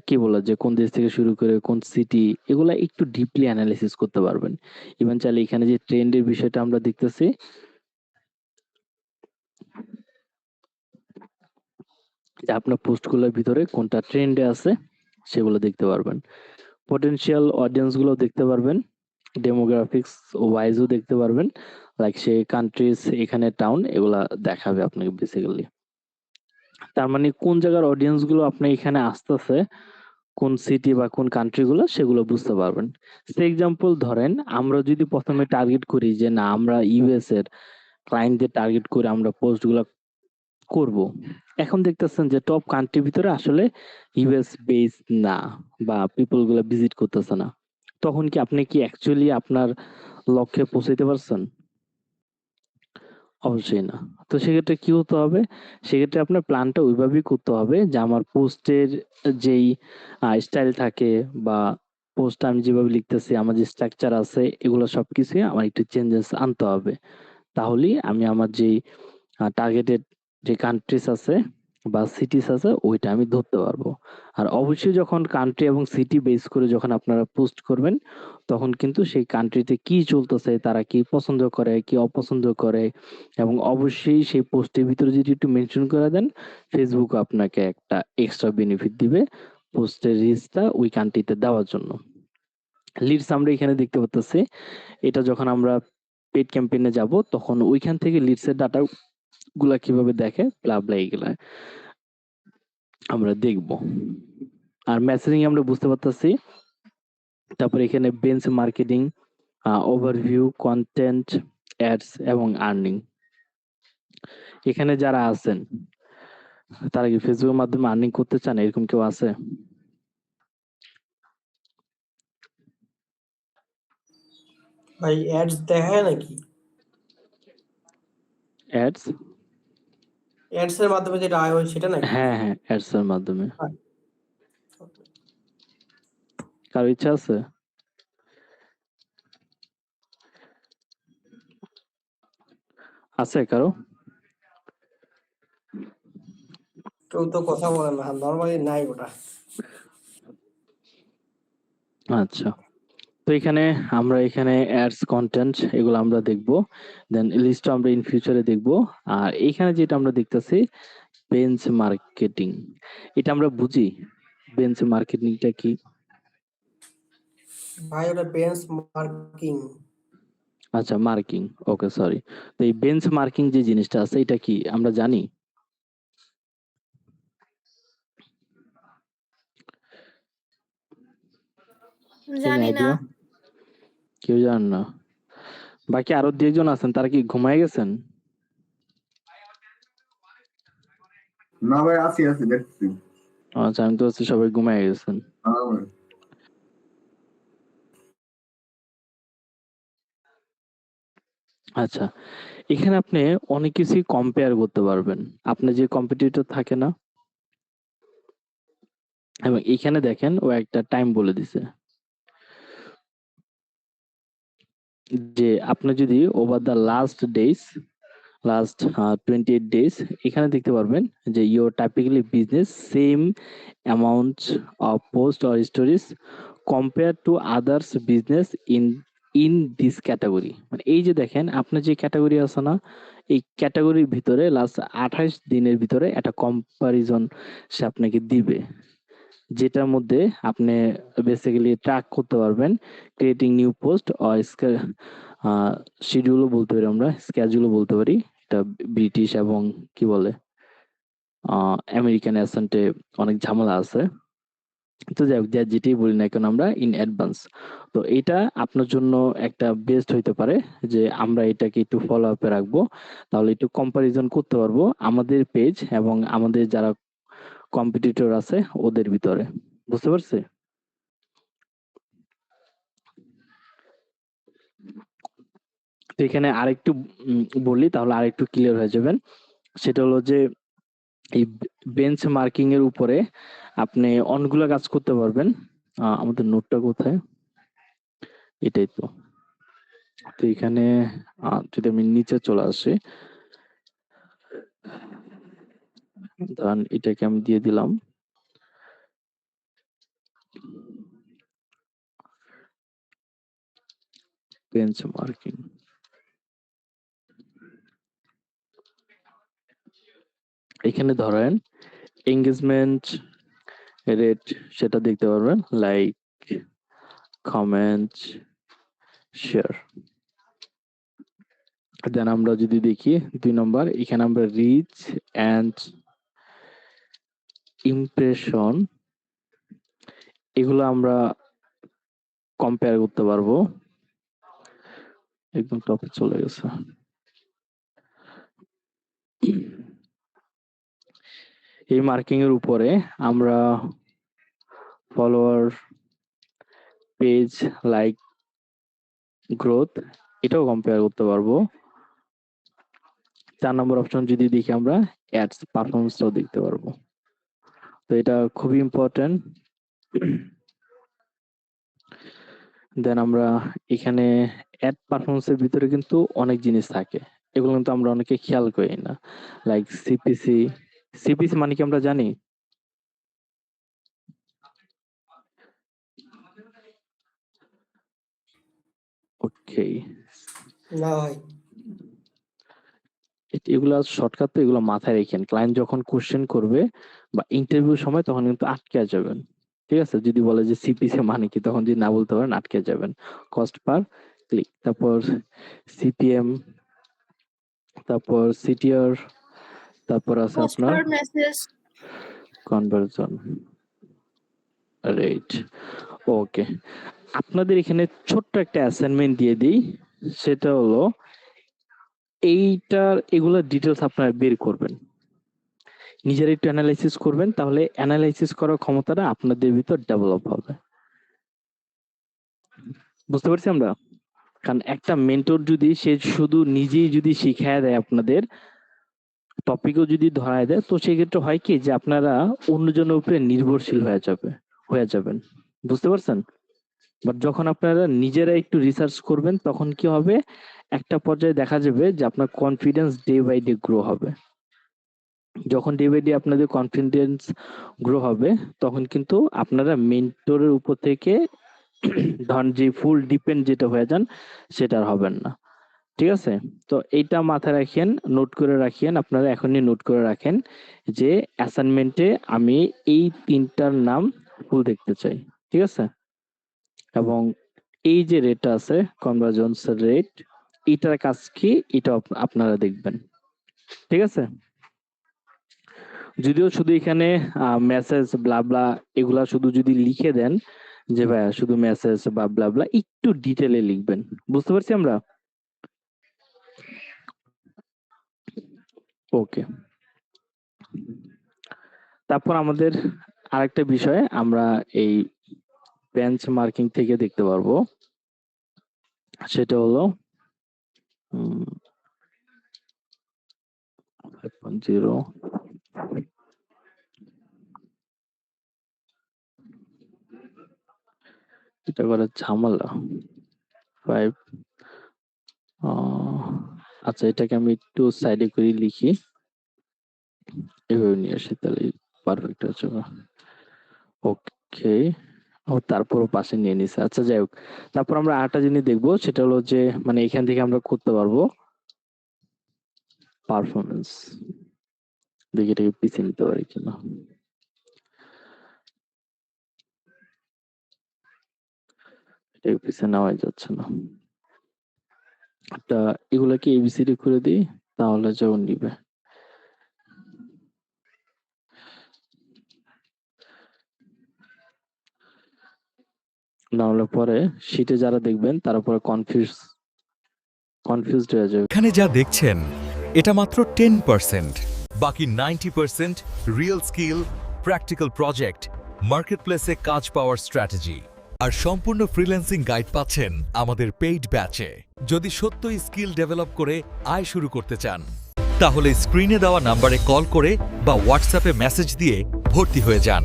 কি বলা যায়, কোন দেশ থেকে শুরু করে কোন সিটি, এগুলা একটু ডিপলি এনালাইসিস করতে পারবেন। ইভেন চাইলে এখানে যে ট্রেন্ডের বিষয়টা আমরা দেখতেছি, যে আপনার পোস্টগুলোর ভিতরে কোনটা ট্রেন্ডে আছে সেগুলো দেখতে পারবেন। পটেনশিয়াল অডিয়েন্স গুলো দেখতে পারবেন। ডেমোগ্রাফিক্স ওয়াইজও দেখতে পারবেন। লাইক সে কান্ট্রিজ, এখানে টাউন, এগুলা দেখাবে আপনাকে বেসিক্যালি। তার মানে কোন জায়গার অডিয়েন্স গুলো আপনার এখানে আসতেছে, কোন সিটি বা কোন কান্ট্রি গুলো, সেগুলো বুঝতে পারবেন। ফর এক্সাম্পল ধরেন আমরা যদি প্রথমে টার্গেট করি যে না আমরা ইউএস এর ক্লায়েন্টদের টার্গেট করে আমরা পোস্ট গুলা করব। এখন দেখতেছেন যে টপ কান্ট্রির ভিতরে আসলে ইউএস বেস না, বা পিপল গুলা ভিজিট করতেছে না। তখন কি আপনি কি অ্যাকচুয়ালি আপনার লক্ষ্যে পৌঁছাইতে পারছেন? অবশ্যই না। তো সেক্ষেত্রে কি হতে হবে? সেক্ষেত্রে আপনার প্ল্যানটা ওইভাবেই করতে হবে যে আমার পোস্টের যেই স্টাইল থাকে বা পোস্টটা আমি যেভাবে লিখতেছি, আমার যে স্ট্রাকচার আছে এগুলো সবকিছুই আমার একটু চেঞ্জেস আনতে হবে। তাহলেই আমি আমার যেই টার্গেটেড যে কান্ট্রিজ আছে বা সিটিস আছে ওইটা আমি ধরতে পারবো। আর অবশ্যই যখন কান্ট্রি এবং সিটি বেস করে যখন আপনারা পোস্ট করবেন, তখন কিন্তু সেই কান্ট্রিতে কি চলতেছে, তারা কি পছন্দ করে, কি অপছন্দ করে এবং অবশ্যই সেই পোস্টের ভিতরে যদি একটু মেনশন করে দেন, ফেসবুক আপনাকে একটা এক্সট্রা বেনিফিট দিবে পোস্টের রিচটা ওই কান্ট্রিতে দেওয়ার জন্য। লিডস আমরা এখানে দেখতে পারতেছি। এটা যখন আমরা পেইড ক্যাম্পেইনে যাব তখন ওইখান থেকে লিডস এর ডাটা গুলা কিভাবে দেখে ব্লা ব্লা এগুলা আমরা দেখব। আর মেসেজিং আমরা বুঝতে পারতেছি। তারপর এখানে bench marketing, overview, content, ads এবং আর্নিং। এখানে যারা আছেন তারা কি ফেসবুকের মাধ্যমে আর্নিং করতে চান, এরকম কেউ আছে? ভাই অ্যাডস দেখায় নাকি? অ্যাডস? অ্যাডস এর মাধ্যমে যেটা আয় হয় সেটা নাকি? হ্যাঁ হ্যাঁ, অ্যাডস এর মাধ্যমে। হ্যাঁ। কারো ইচ্ছা আছে? আছে কারো? কেউ তো কথা বলে না, নর্মালি নাই ওটা। আচ্ছা, তো এখানে আমরা এখানে অ্যাডস, কন্টেন্ট এগুলো আমরা দেখব। দেন লিস্ট আমরা ইন ফিউচারে দেখব। আর এখানে যেটা আমরা দেখতেছি বেঞ্চ মার্কেটিং, এটা আমরা বুঝি বেঞ্চ মার্কেটিংটা কি? ভাই ওটা বেঞ্চ মার্কিং। আচ্ছা, মার্কিং। ওকে, সরি। তো এই বেঞ্চ মার্কিং যে জিনিসটা আছে এটা কি আমরা জানি? এনি জানি না। আইডিয়া? কেউ জানেন না? বাকি আরো দু একজন আছেন, তারা কি ঘুমায় গেছেন? না ভাই, আছি আছি দেখছি। আচ্ছা, আমি তো হচ্ছে সবাই ঘুমায় গেছেন। হ্যাঁ ভাই। আচ্ছা, এখানে আপনি অনেক কিছুই কম্পেয়ার করতে পারবেন। আপনার যে কম্পিটিটর থাকে না, এবং এখানে দেখেন ও একটা টাইম বলে দিছে যে আপনি যদি ওভার দ্য লাস্ট 28 days, এখানে দেখতে পারবেন যে your typically business same amount of post or stories compare to others business in in this category. মানে এই যে দেখেন আপনার যে ক্যাটাগরি আছে না, এই ক্যাটাগরির ভিতরে লাস্ট 28 দিনের ভিতরে একটা কম্পারিজন সে আপনাকে দিবে, যেটার মধ্যে আপনি বেসিক্যালি ট্র্যাক করতে পারবেন ক্রিয়েটিং নিউ পোস্ট অর শিডিউলও বলতে পারি, আমরা স্কেজুলও বলতে পারি। এটা ব্রিটিশ এবং কি বলে আমেরিকান অ্যাসেন্টে অনেক ঝামেলা আছে। তো যাই হোক, যেটাই বলি না কেন আমরা ইন অ্যাডভান্স, তো এটা আপনার জন্য একটা বেস্ট হইতে পারে যে আমরা এটাকে একটু ফলো আপে রাখবো, তাহলে একটু কম্পারিজন করতে পারবো আমাদের পেজ এবং আমাদের যারা কম্পিটিটর আছে ওদের ভিতরে। বুঝতে পারছি? তো এখানে আরেকটু বলি তাহলে আরেকটু ক্লিয়ার হয়ে যাবেন। সেটা হলো যে এই বেঞ্চ মার্কিং এর উপরে আপনি অনেকগুলো কাজ করতে পারবেন। আমাদের নোটটা কোথায়? এটাই তো। তো এখানে যদি আমি নিচে চলে আসি, ধরেন এটাকে আমি দিয়ে দিলাম বেঞ্চ মার্কিং। এখানে ধরেন এঙ্গেজমেন্ট রেট সেটা দেখতে পারবেন, লাইক, কমেন্ট, শেয়ার। দেন আমরা যদি দেখি 2 নম্বর, এখানে আমরা রিচ এন্ড ইমপ্রেশন এগুলো আমরা কম্পেয়ার করতে পারবো। একদম টপে চলে গেছে। এই মার্কিং এর উপরে আমরা ফলোয়ার, পেজ, লাইক, গ্রোথ এটাও কম্পেয়ার করতে পারবো। 4 নম্বর অপশন যদি দেখি আমরা অ্যাডস পারফরম্যান্সটাও দেখতে পারবো। তো এটা খুবই ইম্পর্টেন্ট। দেন আমরা এখানে অ্যাড পারফরম্যান্সের ভিতরে কিন্তু অনেক জিনিস থাকে, এগুলো কিন্তু আমরা অনেকে খেয়াল করি না। Like CPC. সিপিসি মানে কি আমরা জানি? ওকে, না ভাই, এগুলা শর্টকাট, তো এগুলো মাথায় রেখেন। ক্লায়েন্ট যখন কোশ্চেন করবে বা ইন্টারভিউ সময় তখন কিন্তু আটকে যাবেন। ঠিক আছে, যদি বলে যে সিপিসি মানে কি, তখন যদি না বলতে পারেন আটকে যাবেন। কস্ট পার ক্লিক, তারপর সিপিএম, তারপর সিটিআর, তারপর আছে পোস্ট আপনার per message. Conversion rate. Okay, আপনাদের এখানে ছোট্ট একটা অ্যাসাইনমেন্ট দিয়ে দিই, সেটা হলো এগুলা ডিটেলস আপনারা বের করবেন, নিজেরা একটু অ্যানালাইসিস করবেন, তাহলে অ্যানালাইসিস করার ক্ষমতাটা আপনাদের ভিতর ডেভেলপ হবে। বুঝতে পারছি আমরা? কারণ একটা মেন্টর যদি সে শুধু নিজেই যদি শিখায় দেয়, আপনাদের টপিকও যদি ধরায় দেয়, তো সেক্ষেত্রে হয় কি যে আপনারা অন্যজনের উপরে নির্ভরশীল হয়ে যাবেন। বুঝতে পারছেন? বাট যখন আপনারা নিজেরা একটু রিসার্চ করবেন, তখন কি হবে, একটা পর্যায়ে দেখা যাবে যে আপনার confidence day by day grow হবে। যখন ডে বাই ডে আপনাদের কনফিডেন্স গ্রো হবে, তখন কিন্তু আপনারা মেন্টরের উপর থেকে ধরেন যে ফুল ডিপেন্ড যেটা হয়ে যান, সেটা আর হবেন না। ঠিক আছে? তো এইটা মাথায় রাখেন, নোট করে রাখেন, আপনারা এখনই নোট করে রাখেন যে অ্যাসাইনমেন্টে আমি এই 3টার নাম ফুল দেখতে চাই। ঠিক আছে? এবং এই যে রেটটা আছে, কনভার্জেন্স রেট, এটার কাজ কি, এটা আপনারা দেখবেন। ঠিক আছে? যদিও শুধু এখানে মেসেজ ব্লাবলা এগুলা শুধু যদি লিখে দেন যে ভাইয়া শুধু মেসেজ বা ব্লাবলা, একটু ডিটেলে লিখবেন। বুঝতে পারছি আমরা? ওকে, তারপর আমাদের আরেকটা বিষয় আমরা এই বেঞ্চ মার্কিং থেকে দেখতে পারবো, সেটা হলো 5.0। এটা করার ঝামেলা। 5। আচ্ছা, এটাকে আমি একটু সাইডে করে লিখি, এভাবে নিয়ে আসি, তাহলে পারফেক্ট হচ্ছে। ওকে, ও তারপরও পাশে নিয়ে নিছে। আচ্ছা যাই হোক, তারপর আমরা আরেকটা জিনিস দেখবো, সেটা হলো যে মানে এখান থেকে আমরা করতে পারবো পারফরমেন্স। দেখি এটাকে পিছিয়ে নিতে পারি কিনা। এটাকে পিছিয়ে নেওয়াই যাচ্ছে না। একটা এগুলাকে এবিসিডি করে দিই, তাহলে যেমন নিবে। না হলে পরে শীটে যারা দেখবেন তারা পরে কনফিউজড হয়ে যাবে। এখানে যা দেখছেন এটা মাত্র 10%। বাকি 90% রিয়েল স্কিল, প্র্যাকটিক্যাল প্রজেক্ট, মার্কেটপ্লেসে কাজ পাওয়ার স্ট্র্যাটেজি আর সম্পূর্ণ ফ্রিল্যান্সিং গাইড পাচ্ছেন আমাদের পেইড ব্যাচে। যদি সত্যই স্কিল ডেভেলপ করে আয় শুরু করতে চান, তাহলে স্ক্রিনে দেওয়া নম্বরে কল করে বা হোয়াটসঅ্যাপে মেসেজ দিয়ে ভর্তি হয়ে যান।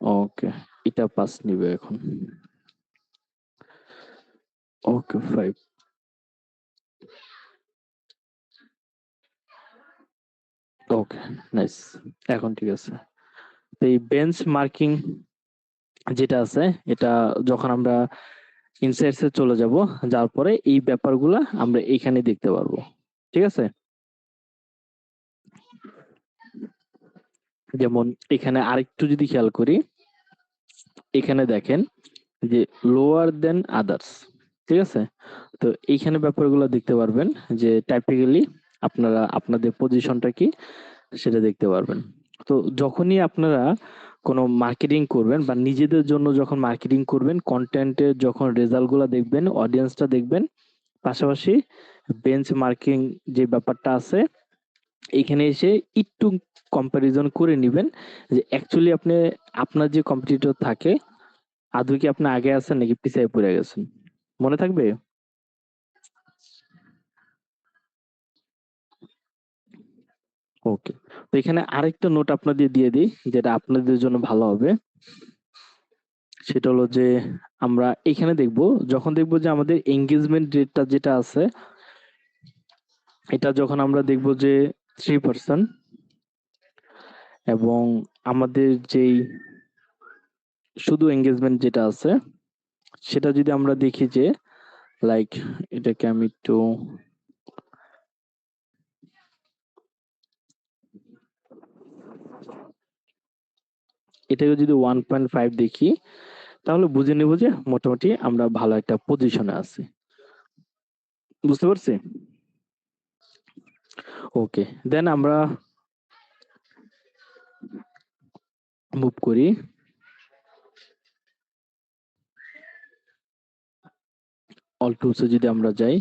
ওকে, এটা পাস নিবে এখন। ওকে 5। ওকে, নাইস, এখন ঠিক আছে। তো এই বেঞ্চ মার্কিং যেটা আছে, এটা যখন আমরা ইনসাইটসে চলে যাব, যার পরে এই ব্যাপারগুলা আমরা এখানে দেখতে পারবো। ঠিক আছে? যেমন এখানে আরেকটু যদি খেয়াল করি, এখানে দেখেন যে লোয়ার দেন আদার্স। ঠিক আছে? তো এইখানে ব্যাপারগুলো দেখতে পারবেন যে টাইপিক্যালি আপনারা আপনাদের পজিশনটা কি সেটা দেখতে পারবেন। তো যখনই আপনারা কোনো মার্কেটিং করবেন বা নিজেদের জন্য যখন মার্কেটিং করবেন, কন্টেন্টের যখন রেজাল্টগুলো দেখবেন, অডিয়েন্সটা দেখবেন, পাশাপাশি বেঞ্চ মার্কিং যে ব্যাপারটা আছে, এখানে এসে একটু কম্পারিজন করে নিবেন যে অ্যাকচুয়ালি আপনি আপনার যে কম্পিটিটর থাকে, আদৌ কি আপনি আগে আছেন নাকি পিছিয়ে পড়ে গেছেন। মনে থাকবে? ওকে। তো এখানে আরেকটা নোট আপনাদের দিয়ে দিই, যেটা আপনাদের জন্য ভালো হবে। সেটা হলো যে আমরা এখানে যখন দেখব যে আমাদের এনগেজমেন্ট রেটটা যেটা আছে, এটা যখন আমরা দেখব যে 3% এবং আমাদের যেই শুধু এনগেজমেন্ট যেটা আছে, সেটা যদি আমরা দেখি যে লাইক এটাকে আমি একটু এটাকে যদি 1.5 দেখি, তাহলে বুঝে নেব যে মোটামুটি আমরা ভালো একটা পজিশনে আছি। বুঝতে পারছি? ওকে, দেন আমরা মুভ করি। অল টুলসে যদি আমরা যাই,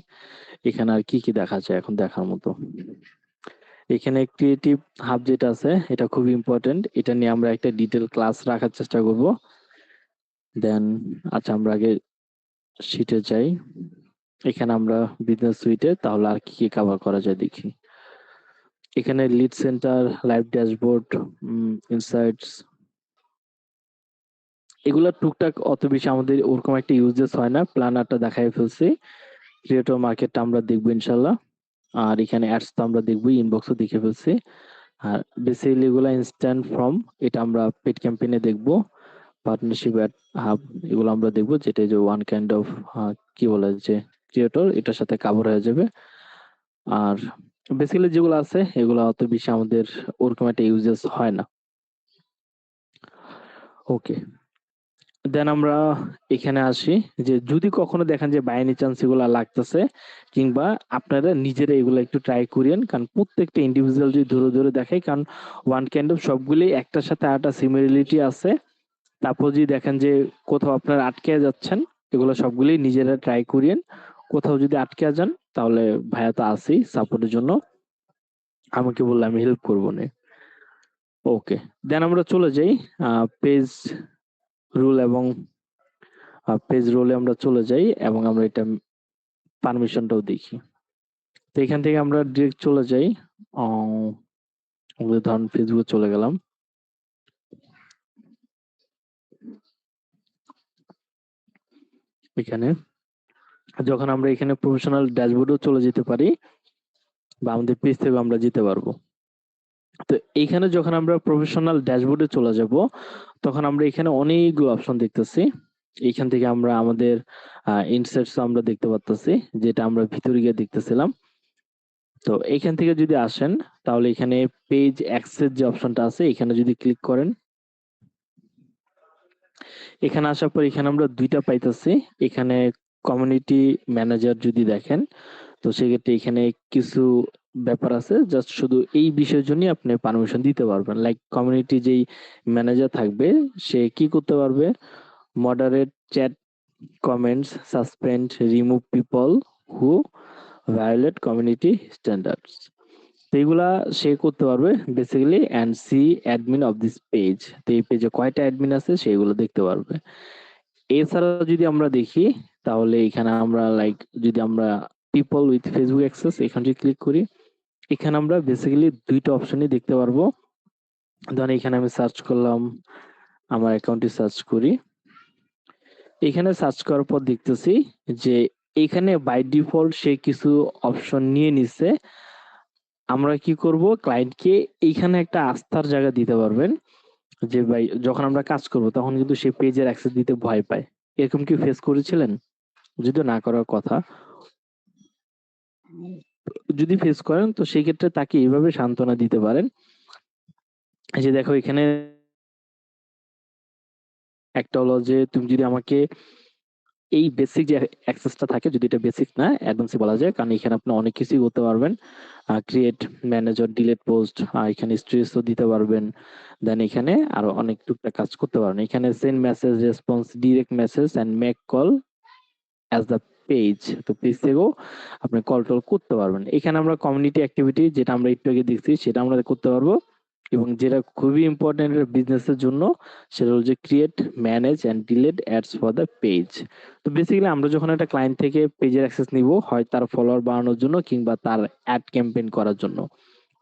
এখানে আর কি কি দেখা যায় এখন দেখার মতো। এখানে ক্রিয়েটিভ হাব যেটা আছে, এটা খুব ইম্পর্টেন্ট। এটা নিয়ে আমরা একটা ডিটেল ক্লাস রাখার চেষ্টা করব। দেন আচ্ছা, আমরা আগে শিটে যাই। এখানে আমরা বিজনেস সুইটে তাহলে আর কি কি কভার করা যায় দেখি। এখানে lead centre, live dashboard, insights, এগুলা টুকটাক অত বেশি আমাদের ওরকম একটা ইউজেস হয় না। প্ল্যানারটা দেখাই ফেলছি। ক্রিয়েটর মার্কেটটা আমরা দেখবো ইনশাল্লাহ। আর এখানে অ্যাডস তো আমরা দেখবো, ইনবক্সও দেখে ফেলছি। আর বেসিক্যালি এগুলা ইনস্ট্যান্ট ফর্ম, এটা আমরা পেড ক্যাম্পেইনে দেখবো। পার্টনারশিপ অ্যাড হাব, এগুলো আমরা দেখবো, যেটা যে ওয়ান কাইন্ড অফ কি বলে যে ক্রিয়েটর, এটার সাথে কভার হয়ে যাবে। আর বেসিক্যালি যেগুলো আছে এগুলো অত বেশি আমাদের ওরকম একটা ইউজেস হয় না। ওকে, দেন আমরা এখানে আসি যে যদি কখনো দেখেন যে বাই এনি চান্স এগুলা লাগতেছে, কিংবা আপনারা নিজেরা এগুলো একটু ট্রাই করিয়েন, কারণ প্রত্যেকটা ইন্ডিভিজুয়াল যদি ধরে ধরে দেখাই, কারণ ওয়ান কাইন্ড অফ সবগুলি একটার সাথে আরেকটা সিমিলারিটি আছে। তারপর যদি দেখেন যে কোথাও আপনারা আটকে যাচ্ছেন, এগুলো সবগুলি নিজেরা ট্রাই করিয়েন। কোথাও যদি আটকে যান, তাহলে ভাইয়া তো আছেই সাপোর্টের জন্য, আমাকে বললে আমি হেল্প করবো না। ওকে, দেন আমরা চলে যাই পেজ রুল এবং পেজ রোলে আমরা চলে যাই এবং আমরা এটা পারমিশনটাও দেখি। তো এখান থেকে আমরা ডিরেক্ট চলে যাই, ধরুন ফেসবুকে চলে গেলাম। এখানে যখন আমরা এখানে প্রফেশনাল ড্যাশবোর্ডেও চলে যেতে পারি, বা আমাদের পেজ থেকে আমরা যেতে পারবো। তো এইখানে যখন আমরা প্রফেশনাল ড্যাশবোর্ডে চলে যাব, তখন আমরা এখানে অনেকগুলো অপশন দেখতেছি। এইখান থেকে আমরা আমাদের ইনসার্টস আমরা দেখতে পাচ্ছি, যেটা আমরা ভিতরে গিয়ে দেখতেছিলাম। তো এইখান থেকে যদি আসেন, তাহলে এখানে পেজ অ্যাক্সেস যে অপশনটা আছে, এখানে যদি ক্লিক করেন, এখানে আসার পর এখানে আমরা দুইটা পাইতেছি। এখানে কমিউনিটি ম্যানেজার যদি দেখেন, তো সেক্ষেত্রে এখানে কিছু ব্যাপার আছে, জাস্ট শুধু এই বিষয়ের জন্য আপনি পারমিশন দিতে পারবেন। লাইক কমিউনিটি যেই ম্যানেজার থাকবে, সে কি করতে পারবে, moderate chat, comments, suspend, remove people who violate community standards. তো এগুলা সে করতে পারবে basically, and see admin of this page. তো এই পেজে কয়টা অ্যাডমিন আছে সেগুলো দেখতে পারবে। এছাড়া যদি আমরা দেখি, তাহলে এখানে আমরা লাইক যদি আমরা পিপল উইথ ফেসবুক অ্যাক্সেস এখানে যদি ক্লিক করি, এখানে আমরা বেসিক্যালি দুইটা অপশনই দেখতে পারবো। ধরেন এখানে আমি সার্চ করলাম, আমার অ্যাকাউন্টে সার্চ করি। এখানে সার্চ করার পর দেখতেছি যে এখানে বাই ডিফল্ট সে কিছু অপশন নিয়ে নিছে। আমরা কি করব, ক্লায়েন্টকে এইখানে একটা আস্থার জায়গা দিতে পারবেন যে ভাই যখন আমরা কাজ করব তখন কিন্তু সে পেজের অ্যাক্সেস দিতে ভয় পায়। এরকম কি ফেস করেছিলেন? যদিও না করার কথা, যদি ফেস করেন তো সেই ক্ষেত্রে তাকে এইভাবে সান্ত্বনা দিতে পারেন, এই যে দেখো এখানে একটা হলো যে তুমি যদি আমাকে এই বেসিক যে অ্যাক্সেসটা থাকে, যদি এটা বেসিক না অ্যাডভান্স বলা যায়, কারণ এখানে আপনি অনেক কিছুই করতে পারবেন। ক্রিয়েট, ম্যানেজার, ডিলিট পোস্ট, এখানে স্ট্রেসও দিতে পারবেন। দেন এখানে আরো অনেক টুকটাক কাজ করতে পারবেন। এখানে send message, response, direct message and make call as the page. তো পেজ থেকেও আপনি কল টল করতে পারবেন। এখানে আমরা কমিউনিটি অ্যাক্টিভিটি, যেটা আমরা একটু আগে দেখছি, সেটা আমরা করতে পারবো। এবং যেটা খুবই ইম্পর্টেন্ট বিজনেসের জন্য, সেটা হলো যে create, manage and delete ads for the page. তো বেসিক্যালি আমরা যখন একটা ক্লায়েন্ট থেকে পেজের অ্যাক্সেস নিব, হয় তার ফলোয়ার বাড়ানোর জন্য কিংবা তার অ্যাড ক্যাম্পেইন করার জন্য,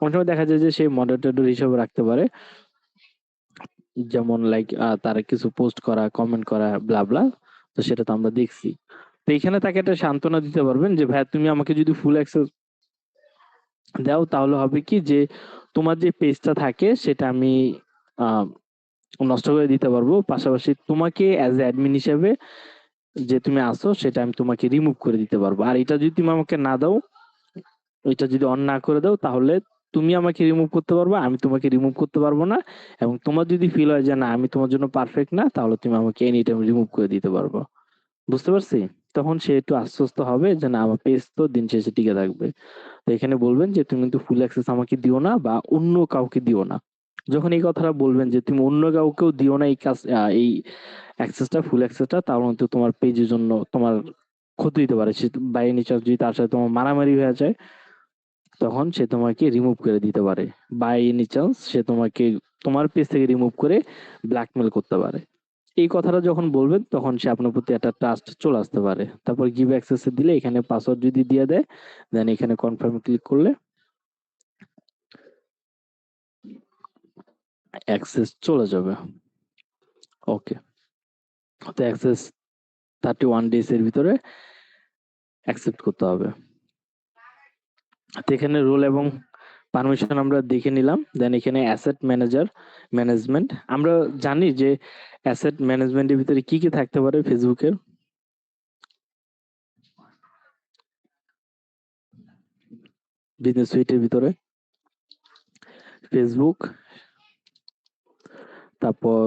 অনেক সময় দেখা যায় যে সে মডারেটর হিসেবে রাখতে পারে, যেমন লাইক তারা কিছু পোস্ট করা, কমেন্ট করা, ব্লা ব্লা। তো সেটা তো আমরা দেখছি। তো এখানে তাকে একটা সান্ত্বনা দিতে পারবেন যে ভাই তুমি আমাকে যদি ফুল অ্যাক্সেস দাও তাহলে হবে কি যে তোমার যে পেজটা থাকে সেটা আমি আহ, নষ্ট করে দিতে পারবো, পাশাপাশি তোমাকে অ্যাজ এ অ্যাডমিন হিসেবে যে তুমি আসো সেটা আমি তোমাকে রিমুভ করে দিতে পারবো। আর এটা যদি তুমি আমাকে না দাও, এটা যদি অন না করে দাও, তাহলে তুমি আমাকে রিমুভ করতে পারবে, আমি তোমাকে রিমুভ করতে পারবো না। এবং তোমার যদি ফিল হয় যে না আমি তোমার জন্য পারফেক্ট না, তাহলে তুমি আমাকে এনি টাইম রিমুভ করে দিতে পারবো। বুঝতে পারছি? তখন সে একটু আশ্বস্ত হবে যে না আমার পেজ তো দিন শেষে টিকে থাকবে। তো এখানে বলবেন যে তুমি কিন্তু ফুল অ্যাক্সেস আমাকে দিও না বা অন্য কাউকে দিও না। যখন এই কথাটা বলবেন যে তুমি অন্য কাউকেও দিও না এই কাজ, এই অ্যাক্সেসটা, ফুল অ্যাক্সেসটা, তাহলে কিন্তু তোমার পেজের জন্য তোমার ক্ষতি হতে পারে। সে বাই এনি চান্স যদি তার সাথে তোমার মারামারি হয়ে যায়, তখন সে তোমাকে রিমুভ করে দিতে পারে। বাই এনি চান্স সে তোমাকে তোমার পেজ থেকে রিমুভ করে ব্ল্যাকমেল করতে পারে। এই কথাটা যখন বলবেন তখন সে আপনার প্রতি একটা ট্রাস্ট চলে আসতে পারে। তারপর গিভ অ্যাক্সেস এ দিলে এখানে পাসওয়ার্ড যদি দিয়ে দেয়, দেন এখানে কনফার্ম ক্লিক করলে অ্যাক্সেস চলে যাবে। ওকে, তো অ্যাক্সেস 31 ডেজ এর ভিতরে অ্যাকসেপ্ট করতে হবে। তো এখানে রোল এবং পারমিশন আমরা দেখে নিলাম। দেন এখানে অ্যাসেট ম্যানেজমেন্ট, আমরা জানি যে অ্যাসেট ম্যানেজমেন্টের ভিতরে কি কি থাকতে পারে ফেসবুকের। বিজনেস সুইটের ভিতরে ফেসবুক, তারপর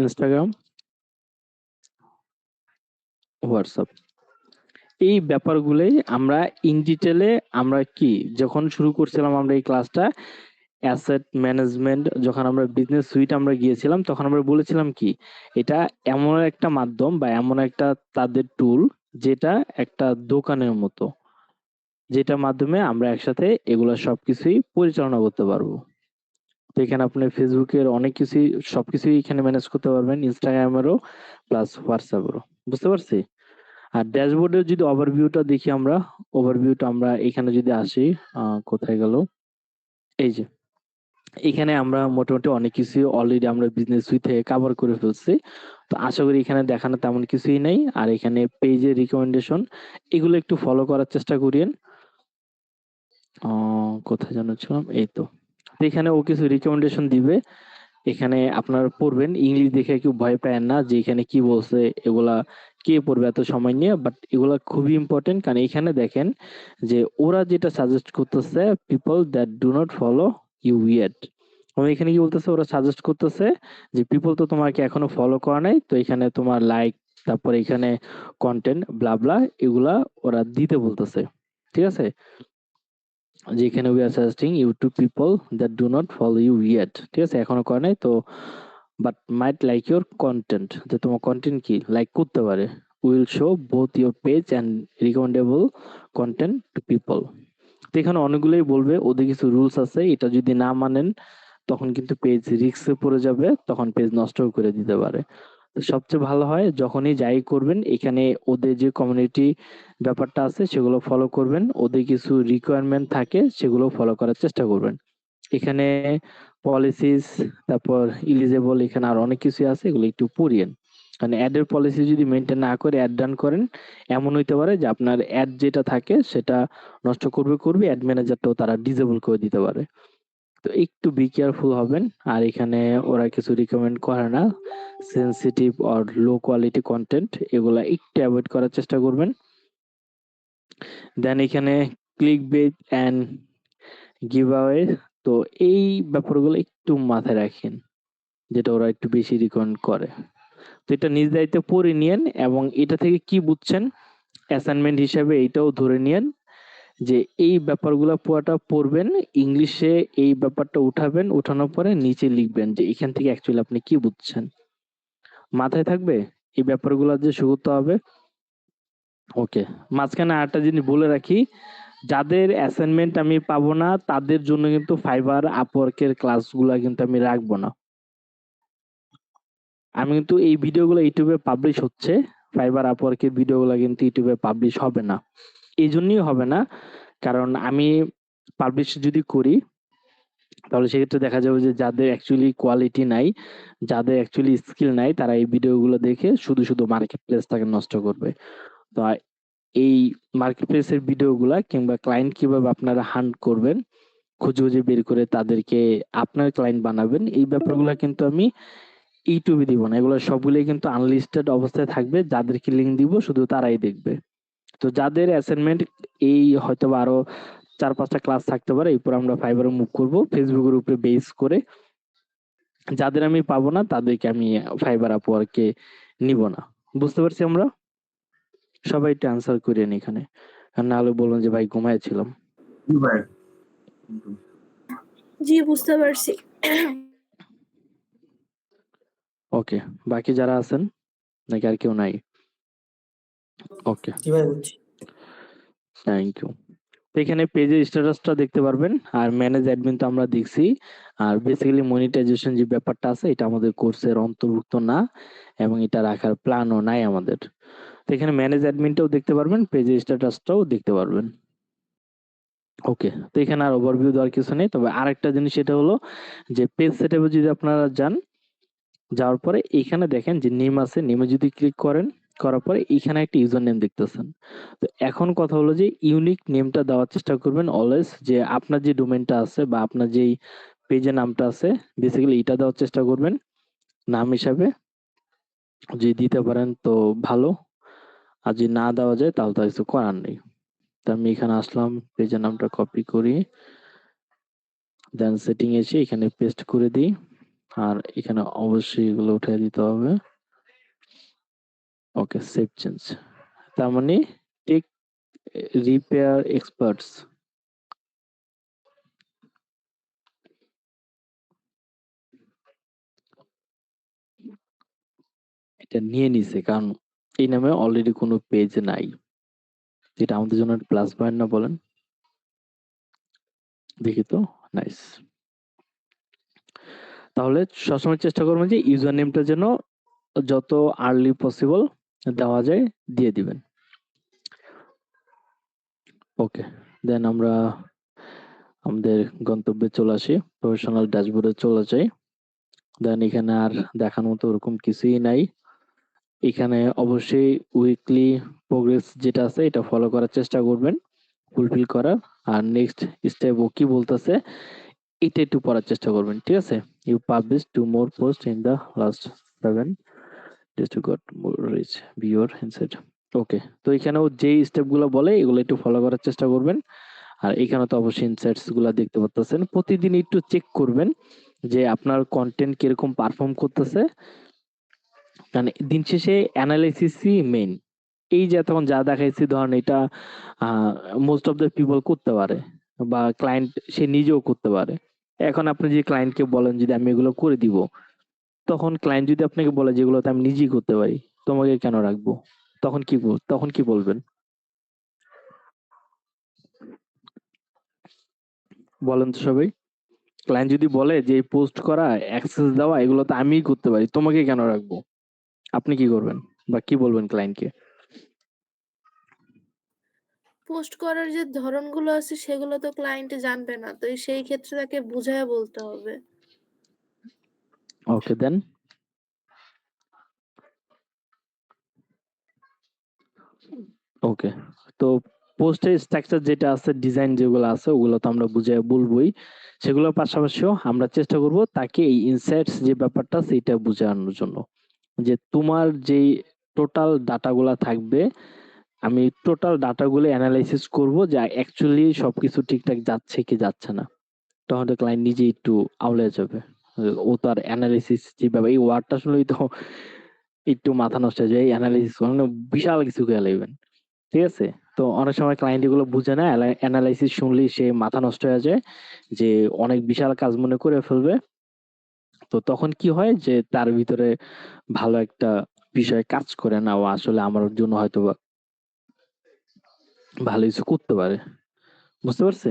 ইনস্টাগ্রাম, হোয়াটসঅ্যাপ, এই ব্যাপারগুলোই আমরা ইন ডিটেলে আমরা কি যখন শুরু করছিলাম আমরা এই ক্লাসটা, অ্যাসেট ম্যানেজমেন্ট যখন আমরা বিজনেস সুইট আমরা গিয়েছিলাম তখন আমরা বলেছিলাম কি এটা এমন একটা মাধ্যম বা এমন একটা তাদের টুল যেটা একটা দোকানের মতো, যেটার মাধ্যমে আমরা একসাথে এগুলা সবকিছুই পরিচালনা করতে পারবো। তো এখানে আপনি ফেসবুকের অনেক কিছুই সবকিছুই এখানে ম্যানেজ করতে পারবেন, ইনস্টাগ্রামেরও প্লাস হোয়াটসঅ্যাপেরও। বুঝতে পারছি? আর ড্যাশবোর্ডের যদি ওভারভিউটা দেখি আমরা, ওভারভিউটা আমরা এখানে যদি আসি, কোথায় গেল, এই যে এখানে আমরা মোটামুটি অনেক কিছুই অলরেডি আমরা বিজনেস সুইট থেকে কভার করে ফেলছি। তো আশা করি এখানে দেখানো তেমন কিছুই নেই। আর এখানে পেজের রিকমেন্ডেশন এগুলো একটু ফলো করার চেষ্টা করিয়েন। কোথায় যেন ছিলাম, এই তো। তো এখানে ও কিছু রিকমেন্ডেশন দিবে, এখানে আপনারা পড়বেন। ইংলিশ দেখে কেউ ভয় পায় না যে এখানে কি বলছে, এগুলা কে পড়বে এত সময় নিয়ে, বাট এগুলা খুবই ইম্পর্টেন্ট। কারণ এখানে দেখেন যে ওরা যেটা সাজেস্ট করতেছে, people that do not follow you yet. এখানে কি বলতেছে, ওরা সাজেস্ট করতেছে যে পিপল তো তোমাকে এখনো ফলো করা নাই, তো এখানে তোমার লাইক, তারপরে এখানে কন্টেন্ট ব্লা ব্লা এগুলা ওরা দিতে বলতেছে। ঠিক আছে, যেখানে we are suggesting you to people that do not follow you yet. ঠিক আছে, এখনো করে নাই তো, but might like your content, যে তোমার কন্টেন্ট কি লাইক করতে পারে। Will show both your page and recommendable content to people. তো এখানে অনেকগুলোই বলবে, ওদের কিছু রুলস আছে, এটা যদি না মানেন তখন কিন্তু পেজ রিস্কে পড়ে যাবে, তখন পেজ নষ্ট করে দিতে পারে। তো সবচেয়ে ভালো হয় যখনই যাই করবেন এখানে ওদের যে কমিউনিটি ব্যাপারটা আছে সেগুলো ফলো করবেন, ওদের কিছু রিকোয়ারমেন্ট থাকে সেগুলো ফলো করার চেষ্টা করবেন। এখানে পলিসিস, তারপর ইলিজেবল, এখানে আর অনেক কিছু আছে, এগুলো একটু পড়িয়েন। কারণ অ্যাডের পলিসি যদি মেনটেন না করে অ্যাড রান করেন, এমন হইতে পারে যে আপনার অ্যাড যেটা থাকে সেটা নষ্ট করবে, অ্যাড ম্যানেজারটাও তারা ডিসেবল করে দিতে পারে। তো একটু বি কেয়ারফুল হবেন। আর এখানে ওরা কিছু রিকমেন্ড করে না, sensitive or low quality content, এগুলা একটু অ্যাভয়েড করার চেষ্টা করবেন। দেন এখানে ক্লিক বেট অ্যান্ড গিভঅ্যাওয়ে, তো এই ব্যাপারগুলো একটু মাথায় রাখেন, যেটা ওরা একটু বেশি রিকমেন্ড করে। তো এটা নিজ দায়িত্বে পড়ে নিয়েন এবং এটা থেকে কি বুঝছেন অ্যাসাইনমেন্ট হিসাবে এইটাও ধরে নিয়েন যে এই ব্যাপারগুলো পুরোটা পড়বেন, ইংলিশে এই ব্যাপারটা উঠাবেন, উঠানোর পরে নিচে লিখবেন যে এখান থেকে অ্যাকচুয়ালি আপনি কি বুঝছেন। মাথায় থাকবে এই ব্যাপারগুলো যে শুরু করতে হবে। ওকে, মাঝখানে আরেকটা জিনিস বলে রাখি, যাদের অ্যাসাইনমেন্ট আমি পাবো না তাদের জন্য কিন্তু ফাইবার আপওয়ার্কের ক্লাসগুলো কিন্তু আমি রাখবো না। আমি কিন্তু এই ভিডিওগুলো ইউটিউবে পাবলিশ হচ্ছে, ফাইবার আপওয়ার্কের ভিডিওগুলো কিন্তু ইউটিউবে পাবলিশ হবে না। এই জন্যই হবে না, কারণ আমি পাবলিশ যদি করি তাহলে সেক্ষেত্রে দেখা যাবে যে যাদের অ্যাকচুয়ালি কোয়ালিটি নাই, যাদের অ্যাকচুয়ালি স্কিল নাই, তারা এই ভিডিওগুলো দেখে শুধু মার্কেট প্লেসটাকে নষ্ট করবে। তো এই মার্কেট প্লেসের ভিডিওগুলা কিংবা ক্লায়েন্ট কিভাবে আপনারা হান্ট করবেন, খুঁজে বের করে তাদেরকে আপনার ক্লায়েন্ট বানাবেন, এই ব্যাপারগুলো কিন্তু আমি ইউটিউবে দিব না। এগুলো সবগুলোই কিন্তু আনলিস্টেড অবস্থায় থাকবে। যাদেরকে লিঙ্ক দিব শুধু তারাই দেখবে। তো যাদের অ্যাসাইনমেন্ট এই হয়তোবা আরো 4-5টা ক্লাস থাকতে পারে, এরপর আমরা ফাইবারে মুভ করব ফেসবুকের উপরে বেস করে। যাদের আমি পাবো না তাদেরকে আমি ফাইবার আপওয়ার্কে নিব না। বুঝতে পারছি আমরা? সবাই একটু আনসার করেন এখানে, আর না হলে বলবেন যে ভাই ঘুমাইছিলাম। জি ভাই। জি বুঝতে পারছি। ওকে, বাকি যারা আছেন নাকি আর কেউ নাই? ওকে, জি ভাই বুঝছি। Thank you. এখানে পেজের স্ট্যাটাসটা দেখতে পারবেন, আর ম্যানেজ অ্যাডমিন তো আমরা দেখছি। আর বেসিক্যালি মনিটাইজেশন যে ব্যাপারটা আছে এটা আমাদের কোর্সের অন্তর্ভুক্ত না, এবং এটা রাখার প্ল্যানও নাই আমাদের। তো এখানে ম্যানেজ অ্যাডমিনটাও দেখতে পারবেন, পেজের স্ট্যাটাসটাও দেখতে পারবেন। ওকে, তো এখানে আর ওভারভিউ দেওয়ার কিছু নেই। তবে আরেকটা জিনিস সেটা হলো যে পেজ সেটআপে যদি আপনারা যান, যাওয়ার পরে এখানে দেখেন যে নেম আছে, নেমে যদি ক্লিক করেন, করার পরে এখানে একটা ইউজার নেম দেখতেছেন। তো এখন কথা হলো যে ইউনিক নেমটা দেওয়ার চেষ্টা করবেন অলওয়েজ, যে আপনার যে ডোমেনটা আছে বা আপনার যেই পেজের নামটা আছে বেসিক্যালি এটা দেওয়ার চেষ্টা করবেন নাম হিসাবে। যদি দিতে পারেন তো ভালো, আর যদি না দেওয়া যায় তাহলে তো কিছু করার নেই। তো আমি এখানে আসলাম, পেজের নামটা কপি করি, দেন সেটিং এসে এখানে পেস্ট করে দিই, আর এখানে অবশ্যই এগুলো উঠে দিতে হবে। ওকে, সেভ চেঞ্জ। তার মানে টেক রিপেয়ার এক্সপার্টস। এটা নিয়ে নিছে কারণ এই নামে অলরেডি কোনো পেজ নাই। এটা আমাদের জন্য প্লাস পয়েন্ট না বলেন? দেখি তো, নাইস। তাহলে সবসময় চেষ্টা করবেন যে ইউজার নেমটা যেন যত আর্লি পসিবল দেওয়া যায় দিয়ে দিবেন। ওকে, দেন আমরা আমাদের গন্তব্যে চলে আসি, প্রফেশনাল ড্যাশবোর্ডে চলে যাই। দেন এখানে আর দেখার মতো ওরকম কিছুই নাই। এখানে অবশ্যই উইকলি প্রোগ্রেস যেটা আছে এটা ফলো করার চেষ্টা করবেন, ফুলফিল করার। আর নেক্সট স্টেপ ও কি বলতেছে এটা একটু পড়ার চেষ্টা করবেন, ঠিক আছে? You publish 2 more posts in the last 7 days to got more reach viewer insight. ওকে, তো এখানেও যেই স্টেপ গুলো বলে এগুলো একটু ফলো করার চেষ্টা করবেন। আর এখানে তো অবশ্যই ইনসাইটস গুলা দেখতে পাচ্ছেন। প্রতিদিন একটু চেক করবেন যে আপনার কন্টেন্ট কিরকম পারফর্ম করতেছে, মানে দিন শেষে অ্যানালাইসিসই মেইন। এই যে তখন যা দেখাইছি ধরেন এটা মোস্ট অফ দ্য পিপল করতে পারে, বা ক্লায়েন্ট সে নিজেও করতে পারে। এখন আপনি যে ক্লায়েন্টকে বলেন যদি আমি এগুলো করে দিব, তখন ক্লায়েন্ট যদি আপনাকে বলে যেগুলো তো আমি নিজেই করতে পারি, তোমাকে কেন রাখবো? তখন কি বলবেন বলেন তো সবাই? ক্লায়েন্ট যদি বলে যে পোস্ট করা, অ্যাক্সেস দেওয়া এগুলো তো আমিই করতে পারি, তোমাকে কেন রাখবো? আপনি কি করবেন বা কি বলবেন ক্লায়েন্টকে? পোস্ট করার যে ধরনগুলো আছে সেগুলো তো ক্লায়েন্ট জানবে না, তো সেই ক্ষেত্রে তাকে বুঝায় বলতে হবে। ওকে, দেন ওকে, তো পোস্টের স্ট্রাকচার যেটা আছে, ডিজাইন যেগুলো আছে ওগুলো তো আমরা বুঝিয়ে বলবোই। সেগুলোর পাশাপাশিও আমরা চেষ্টা করব তাকে এই ইনসাইটস যে ব্যাপারটা সেটা বোঝানোর জন্য, যে তোমার যেই টোটাল ডাটাগুলা থাকবে, আমি টোটাল ডাটাগুলো অ্যানালাইসিস করব যে অ্যাকচুয়ালি সবকিছু ঠিকঠাক যাচ্ছে কি যাচ্ছে না। তখন তো ক্লায়েন্ট নিজে একটু আউলে যাবে। ও তো আর অ্যানালাইসিস যে ব্যাপার, এই ওয়ার্ডটা শুনলেই তো একটু মাথা নষ্ট হয়ে যায়। অ্যানালাইসিস মানে বিশাল কিছু খেয়ে লাইবেন, ঠিক আছে? তো অনেক সময় ক্লায়েন্ট এগুলো বুঝে না, অ্যানালাইসিস শুনলেই সে মাথা নষ্ট হয়ে যায়, যে অনেক বিশাল কাজ মনে করে ফেলবে। তো তখন কি হয় যে তার ভিতরে ভালো একটা বিষয় কাজ করে না, ও আসলে আমার জন্য হয়তো বা ভালো কিছু করতে পারে। বুঝতে পারছি?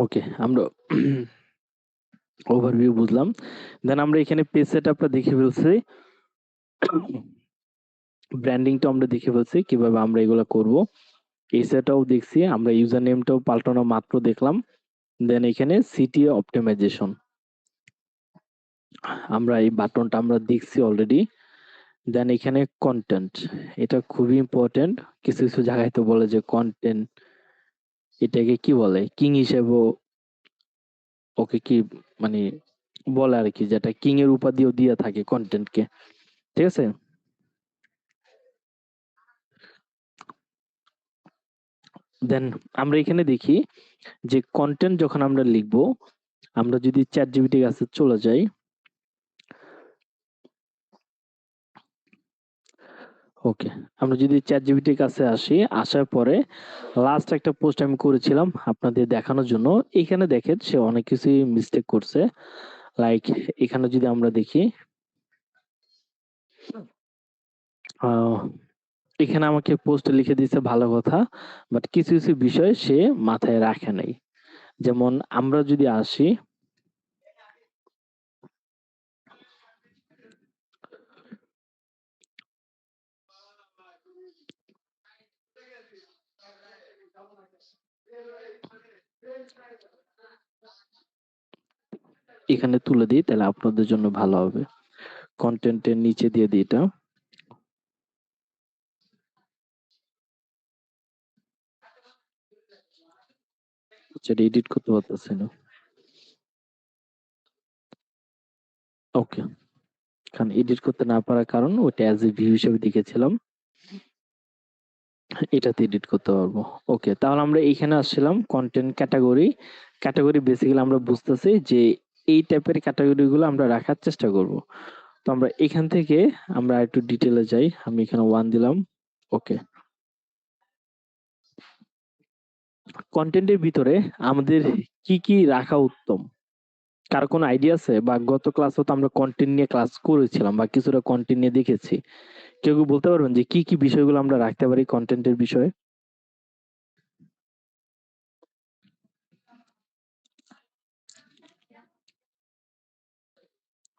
ওকে, আমরা ওভারভিউ বুঝলাম। দেন আমরা এখানে পেজ সেটআপটা দেখে ফেলছি। ব্র্যান্ডিংটা আমরা দেখে ফেলছি কিভাবে আমরা এগুলা করব। এটাও দেখছি, আমরা ইউজার নেমটাও পাল্টানো মাত্র দেখলাম। দেন এখানে সিটি অপটিমাইজেশন, আমরা এই বাটনটা আমরা দেখছি অলরেডি। দেন এখানে কন্টেন্ট, এটা খুবই ইম্পর্টেন্ট। কিছু কিছু জায়গায় তো বলে যে কন্টেন্ট এটাকে কি বলে, কিং হিসেবে ওকে কি মানে বলে আর কি, যেটা কিং এর উপাধিও দিয়ে থাকে কন্টেন্টকে, ঠিক আছে। দেন আমরা এখানে দেখি যে কন্টেন্ট যখন আমরা লিখবো, আমরা যদি চ্যাট জিপিটি কাছে চলে যাই, ওকে, আমরা যদি চ্যাট জিপিটির কাছে আসি, আসার পরে লাস্ট একটা পোস্ট আমি করেছিলাম আপনাদের দেখানোর জন্য। এখানে দেখেন সে অনেক কিছুই মিস্টেক করছে। লাইক এখানে যদি আমরা দেখি, এখানে আমাকে পোস্ট লিখে দিয়েছে ভালো কথা, বাট কিছু কিছু বিষয় সে মাথায় রাখে নাই। যেমন আমরা যদি আসি, এখানে তুলে দিই তাহলে আপনাদের জন্য ভালো হবে। কন্টেন্টের নিচে দিয়ে দিই এটা। যেটা এডিট করতে পারতেছি না। ওকে, কারণ এডিট করতে না পারার কারণ ওটা অ্যাজ এ ভিউ হিসেবে দেখেছিলাম, এটাতে এডিট করতে পারবো। ওকে, তাহলে আমরা এইখানে আসছিলাম কন্টেন্ট ক্যাটাগরি। ক্যাটাগরি বেসিক্যালি আমরা বুঝতেছি যে এই টাইপের ক্যাটাগরি গুলো আমরা রাখার চেষ্টা করব। তো আমরা এখান থেকে আমরা একটু ডিটেলে যাই। আমি এখানে 1 দিলাম। ওকে, কন্টেন্টের ভিতরে আমাদের কি কি রাখা উত্তম, কার কোনো আইডিয়া আছে? বা গত ক্লাসে তো আমরা কন্টেন্ট নিয়ে ক্লাস করেছিলাম বা কিছুটা কন্টেন্ট নিয়ে দেখেছি। কেউ কি বলতে পারবেন যে কি কি বিষয়গুলো আমরা রাখতে পারি কন্টেন্টের বিষয়ে?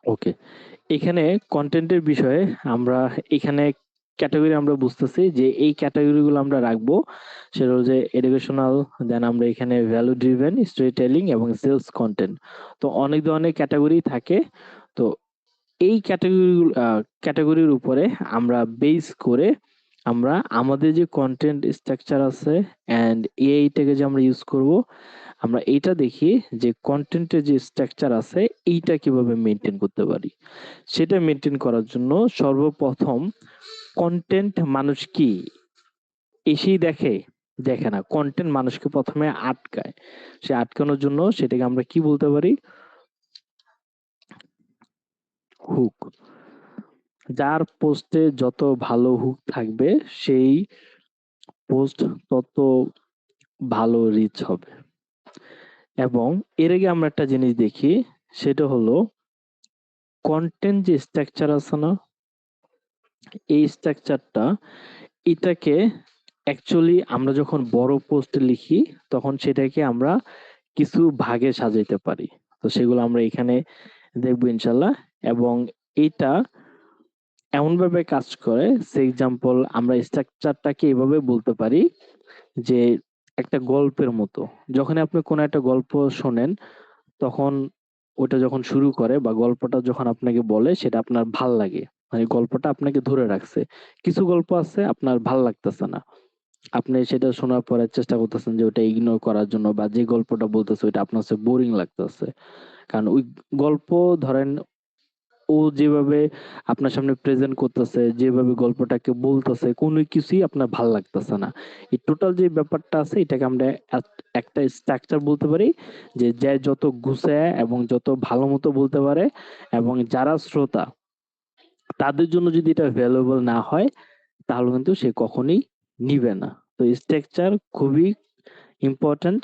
ওকে, এখানে কন্টেন্টের বিষয়ে আমরা এখানে ক্যাটাগরি আমরা বুঝতেছি যে এই ক্যাটাগরি গুলো আমরা রাখবো। সেটা হচ্ছে এডুকেশনাল, দেন আমরা এখানে ভ্যালু ড্রিভেন, স্টোরি টেলিং এবং সেলস কন্টেন্ট। তো অনেক ধরনের ক্যাটাগরি থাকে। তো এই ক্যাটাগরির উপরে আমরা বেস করে আমরা আমাদের যে কন্টেন্ট স্ট্রাকচার আছে এন্ড এআইটাকে যে আমরা ইউজ করব, আমরা এইটা দেখি যে কন্টেন্টের যে স্ট্রাকচার আছে এইটা কিভাবে মেনটেন করতে পারি। সেটা মেনটেন করার জন্য সর্বপ্রথম কন্টেন্ট মানুষ কি এসেই দেখে, দেখে না। কন্টেন্ট মানুষকে প্রথমে আটকায়। সে আটকানোর জন্য সেটাকে আমরা কি বলতে পারি? হুক। যার পোস্টে যত ভালো হুক থাকবে সেই পোস্ট তত ভালো রিচ হবে। এবং এর আগে আমরা একটা জিনিস দেখি, সেটা হলো কন্টেন্ট যে স্ট্রাকচার আছে না, এই স্ট্রাকচারটা এটাকে অ্যাকচুয়ালি আমরা যখন বড় পোস্ট লিখি তখন সেটাকে আমরা কিছু ভাগে সাজাইতে পারি। তো সেগুলো আমরা এখানে দেখবো ইনশাল্লাহ। এবং এটা এমনভাবে কাজ করে, সে এক্সাম্পল আমরা স্ট্রাকচারটাকে এভাবে বলতে পারি যে একটা গল্পের মতো। যখন আপনি কোনো একটা গল্প শোনেন তখন ওটা যখন শুরু করে বা গল্পটা যখন আপনাকে বলে সেটা আপনার ভাল লাগে, মানে গল্পটা আপনাকে ধরে রাখছে। কিছু গল্প আছে আপনার ভাল লাগতেছে না, আপনি সেটা শোনার পরে চেষ্টা করতেছেন যে ওটা ইগনোর করার জন্য, বা যে গল্পটা বলতেছে ওইটা আপনার কাছে বোরিং লাগতেছে। কারণ ওই গল্প ধরেন ও যেভাবে আপনার সামনে প্রেজেন্ট করতেছে, যেভাবে গল্পটাকে বলতেছে, কোনো কিছুই আপনার ভাল লাগতেছে না। এই টোটাল যে ব্যাপারটা আছে এটাকে আমরা একটা স্ট্রাকচার বলতে পারি, যে যে যত গুছায় এবং যত ভালো মতো বলতে পারে এবং যারা শ্রোতা তাদের জন্য যদি এটা ভ্যালুয়েবল না হয় তাহলে কিন্তু সে কখনোই নিবে না। তো স্ট্রাকচার খুবই ইম্পর্ট্যান্ট।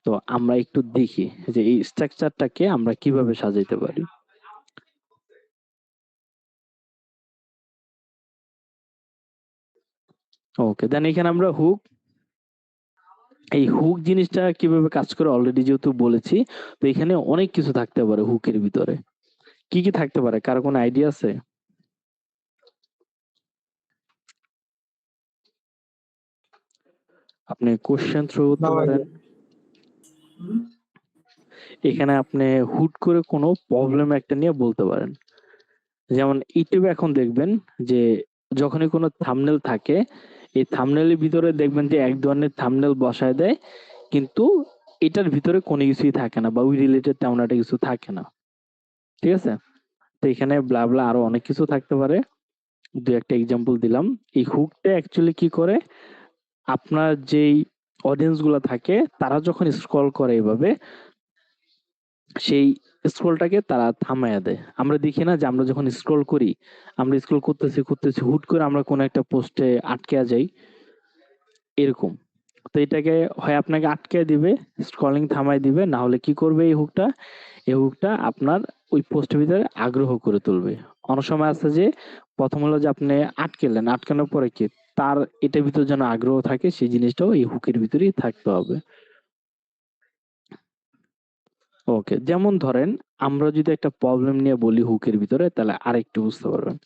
তো আমরা একটু দেখি যে এই স্ট্রাকচারটাকে আমরা কিভাবে সাজাইতে পারি। ওকে, দেন এখানে আমরা হুক, এই হুক জিনিসটা কিভাবে কাজ করে অলরেডি যেহেতু বলেছি। তো এখানে অনেক কিছু থাকতে পারে হুকের ভিতরে। কি কি থাকতে পারে, কারো কোনো আইডিয়া আছে? আপনি কোশ্চেন থ্রো করতে না ভাই। পারেন। এখানে আপনি হুট করে কোনো প্রবলেম একটা নিয়ে বলতে পারেন। যেমন ইউটিউবে এখন দেখবেন যে যখনই কোনো থাম্বনেল থাকে, এই থাম্বনেলের ভিতরে দেখবেন যে এক ধরনের থাম্বনেল বসায় দেয়, কিন্তু এটার ভিতরে কোনো কিছুই থাকে না বা ওই রিলেটেড তেমন একটা কিছু থাকে না। ঠিক আছে? তো এখানে ব্লা ব্লা আরো অনেক কিছু থাকতে পারে। দু একটা এক্সাম্পল দিলাম। এই হুকটা অ্যাকচুয়ালি কি করে, আপনার যেই অডিয়েন্স গুলা থাকে তারা যখন স্ক্রল করে এভাবে, সেই স্ক্রলটাকে তারা থামায়া দেয়। আমরা দেখি না যে আমরা যখন স্ক্রল করি, আমরা স্ক্রল করতেছি করতেছি হুট করে আমরা কোনো একটা পোস্টে আটকে যাই, এরকম। তো এটাকে হয় আপনাকে আটকে দিবে, স্ক্রলিং থামায় দিবে, না হলে কি করবে এই হুকটা, এই হুকটা আপনার ওই পোস্টের ভিতরে আগ্রহ করে তুলবে। অনেক সময় আছে যে প্রথম হলো যে আপনি আটকেলেন, আটকানোর পরে কি তার এটার ভিতরে যেন আগ্রহ থাকে, সেই জিনিসটাও এই হুকের ভিতরেই থাকতে হবে। ওকে, যেমন ধরেন আমরা যদি একটা প্রবলেম নিয়ে বলি হুকের ভিতরে, তাহলে আরেকটু বুঝতে পারবেন।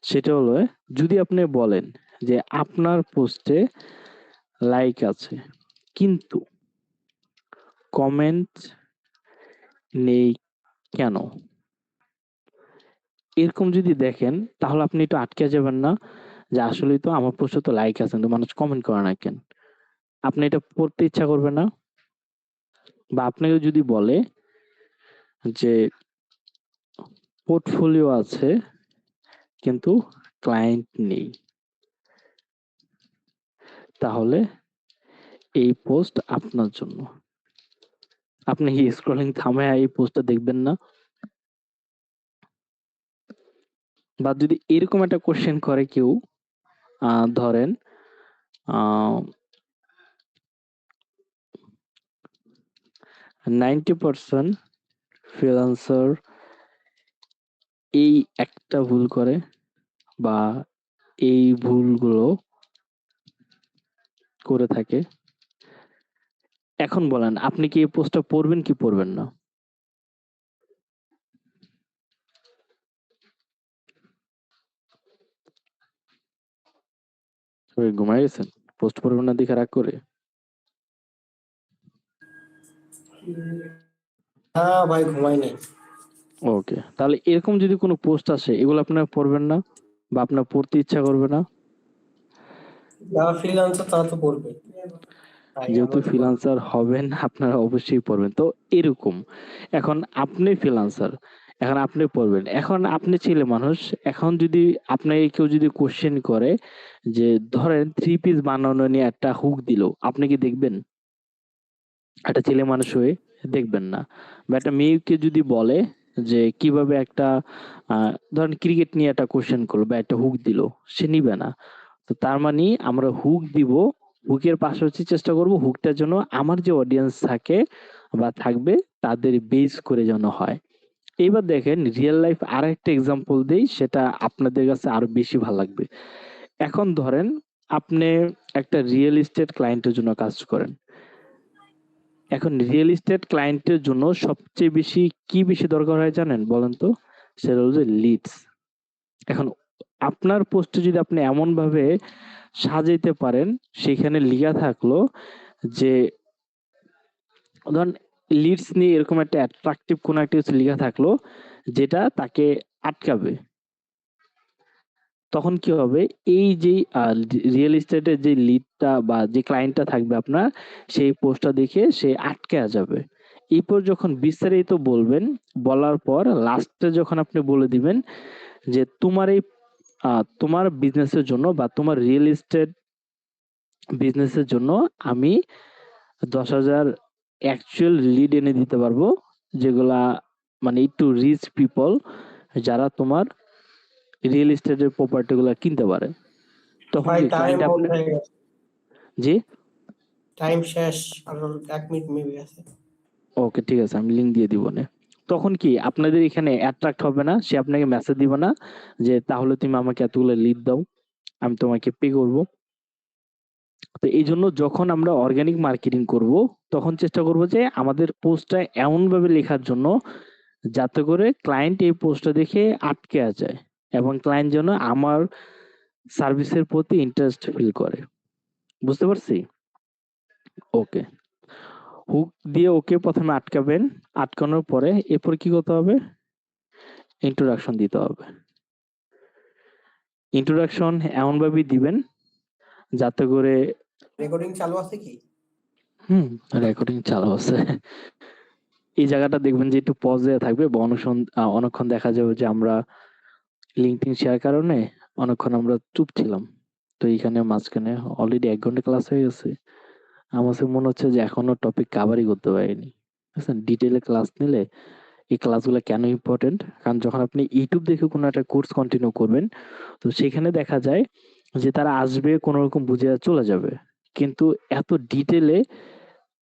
সেটা হলো, যদি আপনি বলেন যে আপনার পোস্টে লাইক আছে কিন্তু কমেন্ট নেই কেন, এরকম যদি দেখেন তাহলে আপনি একটু আটকে যাবেন না যে আসলেই তো আমার পোস্টে তো লাইক আছে কিন্তু মানুষ কমেন্ট করে না কেন। আপনি এটা পড়তে ইচ্ছা করবে না? বা আপনাকে যদি বলে যে পোর্টফোলিও আছে কিন্তু ক্লায়েন্ট নেই, তাহলে এই পোস্ট আপনার জন্য। আপনি কি স্ক্রলিং থামায় এই পোস্টটা দেখবেন না? বা যদি এরকম একটা কোশ্চেন করে কেউ, ধরেন 90% ফ্রিল্যান্সার এই একটা ভুল করে বা এই ভুলগুলো করে থাকে, এখন বলেন আপনি কি এই পোস্টটা পড়বেন কি পড়বেন না? সবাই ঘুমায় গেছেন? পোস্ট পড়বেন না দেখে রাগ করে? হ্যাঁ ভাই, ঘুমাই নাই। ওকে, তাহলে এরকম যদি কোনো পোস্ট আসে, এগুলো আপনারা পড়বেন না বা আপনার পড়তে ইচ্ছা করবে না? যারা ফ্রিল্যান্সার তারা তো করবে। তাই যেহেতু আমরা তো করবো। ফ্রিল্যান্সার হবেন আপনারা অবশ্যই পড়বেন। তো এরকম, এখন আপনি ফ্রিল্যান্সার, এখন আপনি পড়বেন, এখন আপনি ছেলে মানুষ, এখন যদি আপনাকে কেউ যদি কোশ্চেন করে যে ধরেন থ্রি পিস বানানো নিয়ে একটা হুক দিল, আপনি কি দেখবেন? একটা ছেলে মানুষ হয়ে দেখবেন না। বা একটা মেয়েকে যদি বলে যে কিভাবে একটা ধরেন ক্রিকেট নিয়ে একটা কোশ্চেন করলো বা একটা হুক দিল, সে নিবে না। তো তার মানে আমরা হুক দিব, হুকের পাশাপাশি চেষ্টা করব হুকটা যেন আমার যে অডিয়েন্স থাকে বা থাকবে তাদের বেস করে যেন হয়। এইবার দেখেন রিয়েল লাইফ আর একটা এক্সাম্পল দেই, সেটা আপনাদের কাছে আরো বেশি ভালো লাগবে। এখন ধরেন আপনি একটা রিয়েল এস্টেট ক্লায়েন্টের জন্য কাজ করেন। এখন রিয়েল এস্টেট ক্লায়েন্টের জন্য সবচেয়ে বেশি কি বেশি দরকার হয় জানেন? বলেন তো? সেটা হলো যে লিডস। এখন আপনার পোস্টে যদি আপনি এমন ভাবে সাজাইতে পারেন, সেখানে লিখা থাকলো যে ধরেন লিডস নিয়ে এরকম একটা অ্যাট্রাকটিভ কোনো একটা কিছু লিখা থাকলো যেটা তাকে আটকাবে। তখন কি হবে, এই যে রিয়েল এস্টেটের যে লিডটা বা যে ক্লায়েন্টটা থাকবে আপনার, সেই পোস্টটা দেখে সে আটকে যাবে। এরপর যখন বিস্তারিত বলবেন, বলার পর লাস্টে যখন আপনি বলে দিবেন যে তোমার এই তোমার বিজনেসের জন্য বা তোমার রিয়েল এস্টেট বিজনেসের জন্য আমি 10,000 অ্যাকচুয়াল লিড এনে দিতে পারবো, যেগুলা মানে একটু রিচ পিপল, যারা তোমার রিয়েল এস্টেটের প্রপার্টি গুলা কিনতে পারে। তখন ভাই কি টাইম ক্লায়েন্ট বোধ আপনার, হয়ে গেছে। জি টাইম শেষ, আর 1 মিনিট মেবি আছে। ওকে ঠিক আছে, আমি লিংক দিয়ে দিব নে। তখন কি আপনাদের এখানে অ্যাট্রাক্ট হবে না, সে আপনাকে মেসেজ দিবে না যে তাহলে তুমি আমাকে এতগুলো লিড দাও, আমি তোমাকে পে করব। তো এই জন্য যখন আমরা অর্গানিক মার্কেটিং করব, তখন চেষ্টা করব যে আমাদের পোস্টটা এমন ভাবে লেখার জন্য যাতে করে ক্লায়েন্ট এই পোস্টটা দেখে আটকে যায় এবং ক্লায়েন্ট যেন আমার সার্ভিসের প্রতি ইন্টারেস্ট ফিল করে। বুঝতে পারছি? ওকে, হুক দিয়ে ওকে প্রথমে আটকাবেন, আটকানোর পরে এরপর কি করতে হবে, ইন্ট্রোডাকশন দিতে হবে। ইন্ট্রোডাকশন এমন ভাবে দিবেন যাতে করে রেকর্ডিং চালু আছে কি? রেকর্ডিং চালু আছে। এই জায়গাটা দেখবেন যে একটু পজ দেওয়া থাকবে বা অনেকক্ষণ দেখা যাবে যে আমরা লিঙ্কডইন শেয়ার কারণে অনেকক্ষণ আমরা চুপ ছিলাম। তো এইখানে মাঝখানে অলরেডি 1 ঘন্টা ক্লাস হয়ে গেছে। আমার কাছে মনে হচ্ছে যে এখনো টপিক কাভারই করতে পারিনি। বুঝছেন? ডিটেইলে ক্লাস নিলে এই ক্লাসগুলো কেন ইম্পর্টেন্ট? কারণ যখন আপনি ইউটিউব দেখে কোনো একটা কোর্স কন্টিনিউ করবেন, তো সেখানে দেখা যায় যে তারা আসবে কোনরকম বুঝে চলে যাবে। কিন্তু এত ডিটেইলে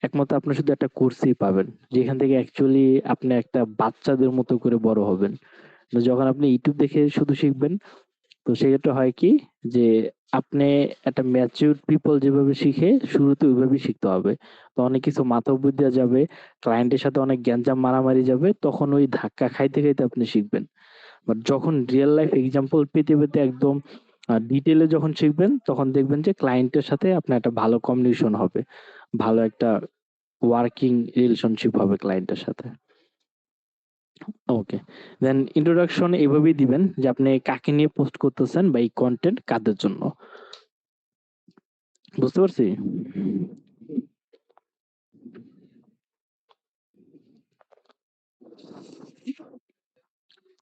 একমাত্র আপনি শুধু একটা কোর্সই পাবেন। যেখান থেকে অ্যাকচুয়ালি আপনি একটা বাচ্চাদের মতো করে বড় হবেন। কিন্তু যখন আপনি ইউটিউব দেখে শুধু শিখবেন, তো সেক্ষেত্রে হয় কি যে আপনি একটা ম্যাচিউরড পিপল যেভাবে শিখে শুরুতে ওইভাবেই শিখতে হবে। তো অনেক কিছু মাথা উপর দেয়া যাবে, ক্লায়েন্টের সাথে অনেক গ্যাঞ্জাম মারামারি যাবে, তখন ওই ধাক্কা খাইতে, খাইতে আপনি শিখবেন। বাট যখন রিয়াল লাইফ এক্সাম্পল পেতে, পেতে একদম ডিটেইলে যখন শিখবেন, তখন দেখবেন যে ক্লায়েন্টের সাথে আপনার একটা ভালো কমিউনিকেশন হবে। ভালো একটা ওয়ার্কিং রিলেশনশিপ হবে ক্লায়েন্টের সাথে। ওকে। দেন ইন্ট্রোডাকশন এভাবেই দিবেন যে আপনি কাকে নিয়ে পোস্ট করতেছেন বা এই কনটেন্ট কাদের জন্য। বুঝতে পারছি?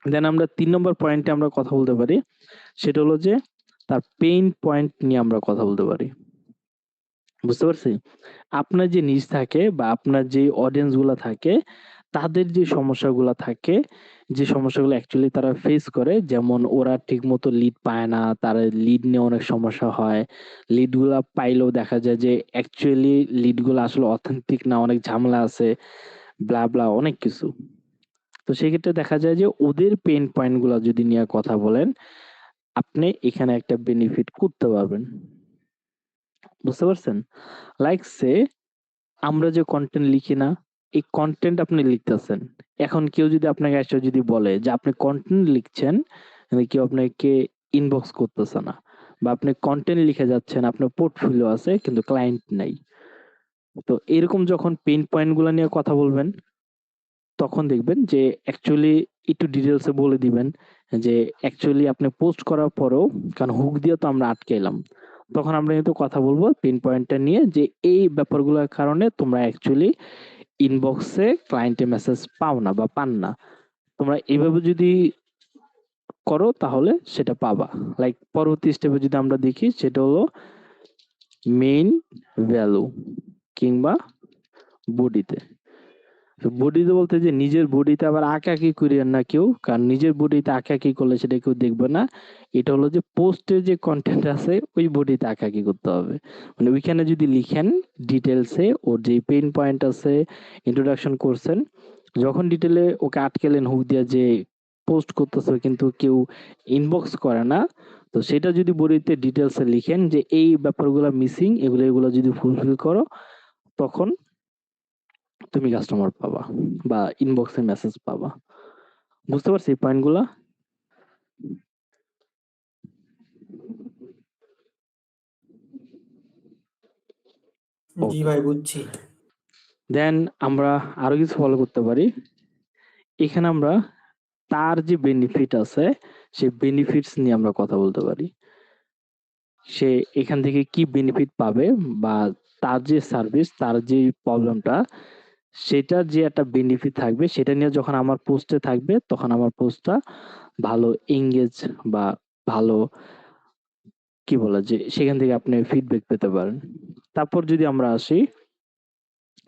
দেন আমরা ৩ নম্বর পয়েন্টে আমরা কথা বলতে পারি। সেটা হলো যে তার পেইন পয়েন্ট নিয়ে আমরা কথা বলতে পারি। বুঝতে পারছি? আপনার যে নিজ থাকে বা আপনার যে অডিয়েন্স গুলা থাকে, তাদের যে সমস্যাগুলা থাকে, যে সমস্যাগুলো অ্যাকচুয়ালি তারা ফেস করে, যেমন ওরা ঠিকমতো লিড পায় না, তারা লিড নিয়ে অনেক সমস্যা হয়। লিড গুলা পাইলেও দেখা যায় যে অ্যাকচুয়ালি লিড গুলা আসলে অথেন্টিক না, অনেক ঝামেলা আছে, ব্লা, ব্লা অনেক কিছু। তো সেক্ষেত্রে দেখা যায় যে ওদের পেইন পয়েন্ট গুলা যদি নিয়ে কথা বলেন, আপনি এখানে একটা বেনিফিট করতে পারবেন। বুঝতে পারছেন? লাইক সে আমরা যে কনটেন্ট লিখি না, এই কনটেন্ট আপনি লিখতেছেন। এখন কেউ যদি আপনাকে এসে যদি বলে যে আপনি কনটেন্ট লিখছেন, কিন্তু কেউ আপনাকে ইনবক্স করতেছে না। বা আপনি কনটেন্ট লিখে যাচ্ছেন, আপনার পোর্টফোলিও আছে কিন্তু ক্লায়েন্ট নাই। তো এরকম যখন পেইন পয়েন্ট গুলা নিয়ে কথা বলবেন, তখন দেখবেন যে অ্যাকচুয়ালি একটু ডিটেইলস এ বলে দিবেন যে অ্যাকচুয়ালি আপনি পোস্ট করার পরেও, কারণ হুক দিয়ে তো আমরা আটকে এলাম। তখন আমরা কিন্তু কথা বলবো পেইন পয়েন্টটা নিয়ে যে এই ব্যাপারগুলোর কারণে তোমরা অ্যাকচুয়ালি ইনবক্সে ক্লায়েন্টের মেসেজ পাও না বা পান না। তোমরা এভাবে যদি করো তাহলে সেটা পাবা। লাইক পরবর্তী স্টেপে যদি আমরা দেখি সেটা হলো মেইন ভ্যালু কিংবা বডিতে। বডিতে বলতে যে নিজের বডিতে আবার আঁকাআঁকি করিয়েন না কেউ, কারণ নিজের বডিতে আঁকাআঁকি করলে সেটা কেউ দেখবে না। এটা হলো যে পোস্টের যে কন্টেন্ট আছে ওই বডিতে আঁকাআঁকি করতে হবে। মানে ওইখানে যদি লিখেন ডিটেলসে ওর যে পেইন পয়েন্ট আছে, ইন্ট্রোডাকশন করছেন, যখন ডিটেলে ওকে আটকেলেন হুক দিয়ে যে পোস্ট করতেছে কিন্তু কেউ ইনবক্স করে না, তো সেটা যদি বডিতে ডিটেলসে লিখেন যে এই ব্যাপারগুলো মিসিং, এগুলো যদি ফুলফিল করো, তখন তুমি কাস্টমার পাবা বা ইনবক্সে মেসেজ পাবা। বুঝতে পারছি এই পয়েন্টগুলা? জি ভাই, বুঝছি। দেন আমরা আরো কিছু ফলো করতে পারি। এখানে আমরা তার যে বেনিফিট আছে সেই বেনিফিটস নিয়ে আমরা কথা বলতে পারি। সে এখান থেকে কি বেনিফিট পাবে বা তার যে সার্ভিস, তার যে প্রবলেমটা, সেটার যে একটা বেনিফিট থাকবে সেটা নিয়ে যখন আমার পোস্টে থাকবে, তখন আমার পোস্টটা ভালো এঙ্গেজ বা ভালো কি বলে যে সেখান থেকে আপনি ফিডব্যাক পেতে পারেন। তারপর যদি আমরা আসি,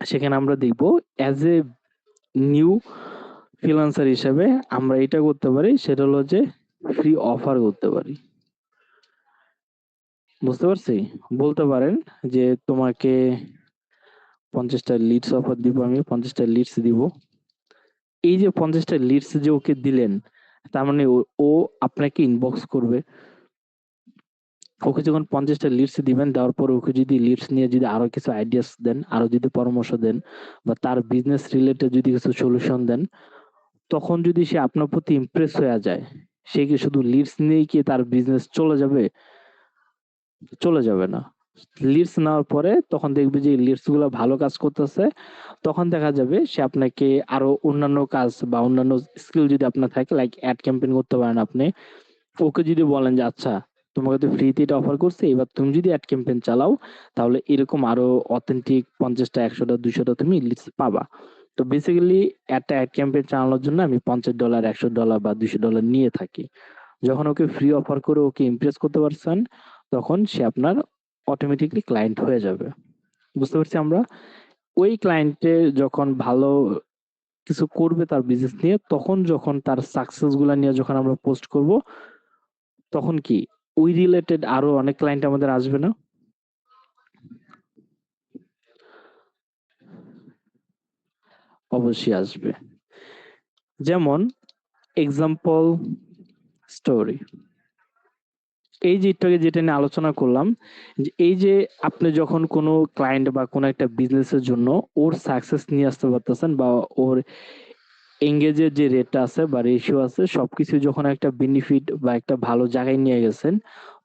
সেখানে আমরা দেখব অ্যাজ এ নিউ ফ্রিল্যান্সার হিসেবে আমরা এটা করতে পারি, সেটা হলো যে ফ্রি অফার করতে পারি। বুঝতে পারছি? বলতে পারেন যে তোমাকে 50টা লিডস অফার দিব, আমি 50টা লিডস দিব। এই যে 50টা লিডস যে ওকে দিলেন, তার মানে ও আপনাকে ইনবক্স করবে। ওকে যখন 50টা লিডস দিবেন, দেওয়ার পর ওকে যদি লিডস নিয়ে যদি আরো কিছু আইডিয়াস দেন, আরো যদি পরামর্শ দেন বা তার বিজনেস রিলেটেড যদি কিছু সলিউশন দেন, তখন যদি সে আপনার প্রতি ইমপ্রেস হয়ে যায়, সে কি শুধু লিডস নিয়েই কি তার বিজনেস চলে যাবে? চলে যাবে না। লিডস নেওয়ার পরে তখন দেখবে যে লিডস গুলো ভালো কাজ করতেছে, তখন দেখা যাবে সে আপনাকে আরো অন্যান্য কাজ বা অন্যান্য স্কিল যদি আপনার থাকে, লাইক অ্যাড ক্যাম্পেইন করতে পারেন আপনি। ওকে যদি বলেন যে আচ্ছা তোমাকে তো ফ্রিতে এটা অফার করছে, এবার তুমি যদি অ্যাড ক্যাম্পেইন চালাও তাহলে এরকম আরো অথেন্টিক 50টা 100টা 200টা তুমি লিডস পাবা। তো বেসিক্যালি একটা অ্যাড ক্যাম্পেইন চালানোর জন্য আমি $50 $100 বা $200 নিয়ে থাকি। যখন ওকে ফ্রি অফার করে ওকে ইমপ্রেস করতে পারছেন, তখন সে আপনার অটোমেটিকলি ক্লায়েন্ট হয়ে যাবে। বুঝতে পারছি আমরা? ওই ক্লায়েন্টে যখন ভালো কিছু করবে তার বিজনেস নিয়ে, তখন যখন তার সাকসেস গুলা নিয়ে যখন আমরা পোস্ট করব, তখন কি ওই রিলেটেড আরো অনেক ক্লায়েন্ট আমাদের আসবে না? অবশ্যই আসবে। যেমন এক্সাম্পল স্টোরি, এই যে একটু আগে যেটা নিয়ে আলোচনা করলাম, যে এই যে আপনি যখন কোনো ক্লায়েন্ট বা কোনো একটা বিজনেসের জন্য ওর সাকসেস নিয়ে আসতে পারতেছেন, বা ওর এঙ্গেজের যে রেটটা আছে বা রেশিও আছে সবকিছু যখন একটা বেনিফিট বা একটা ভালো জায়গায় নিয়ে গেছেন,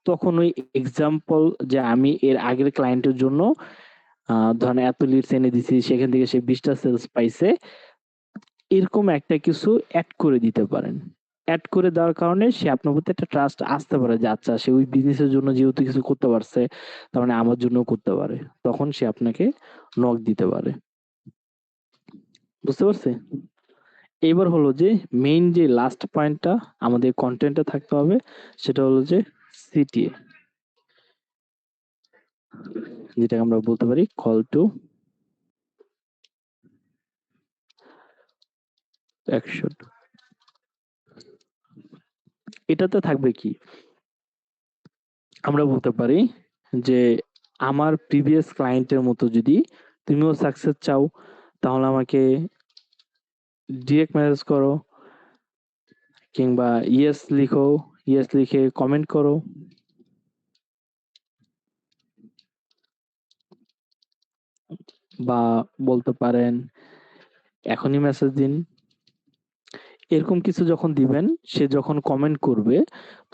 তখন ওই এক্সাম্পল যে আমি এর আগের ক্লায়েন্টের জন্য ধরেন এত লিডস এনে দিছি, সেখান থেকে সে 20টা সেলস পাইছে, এরকম একটা কিছু অ্যাড করে দিতে পারেন। অ্যাড করে দেওয়ার কারণে সে আপনার প্রতি একটা ট্রাস্ট আসতে পারে যে আচ্ছা সে ওই বিজনেসের জন্য যেহেতু কিছু করতে পারছে, তার মানে আমার জন্য করতে পারে, তখন সে আপনাকে নক দিতে পারে। বুঝতে পারছি? এবার হলো যে মেইন যে লাস্ট পয়েন্টটা আমাদের কন্টেন্টে থাকতে হবে, সেটা হলো যে সিটিএ, যেটাকে আমরা বলতে পারি কল টু অ্যাকশন। এটাতে থাকবে কি, আমরা বলতে পারি যে আমার প্রিভিয়াস ক্লায়েন্টের মতো যদি তুমিও সাকসেস চাও, তাহলে আমাকে ডিরেক্ট মেসেজ করো, কিংবা ইয়েস লিখো, ইয়েস লিখে কমেন্ট করো, বা বলতে পারেন এখনই মেসেজ দিন। এরকম কিছু যখন দিবেন, সে যখন কমেন্ট করবে,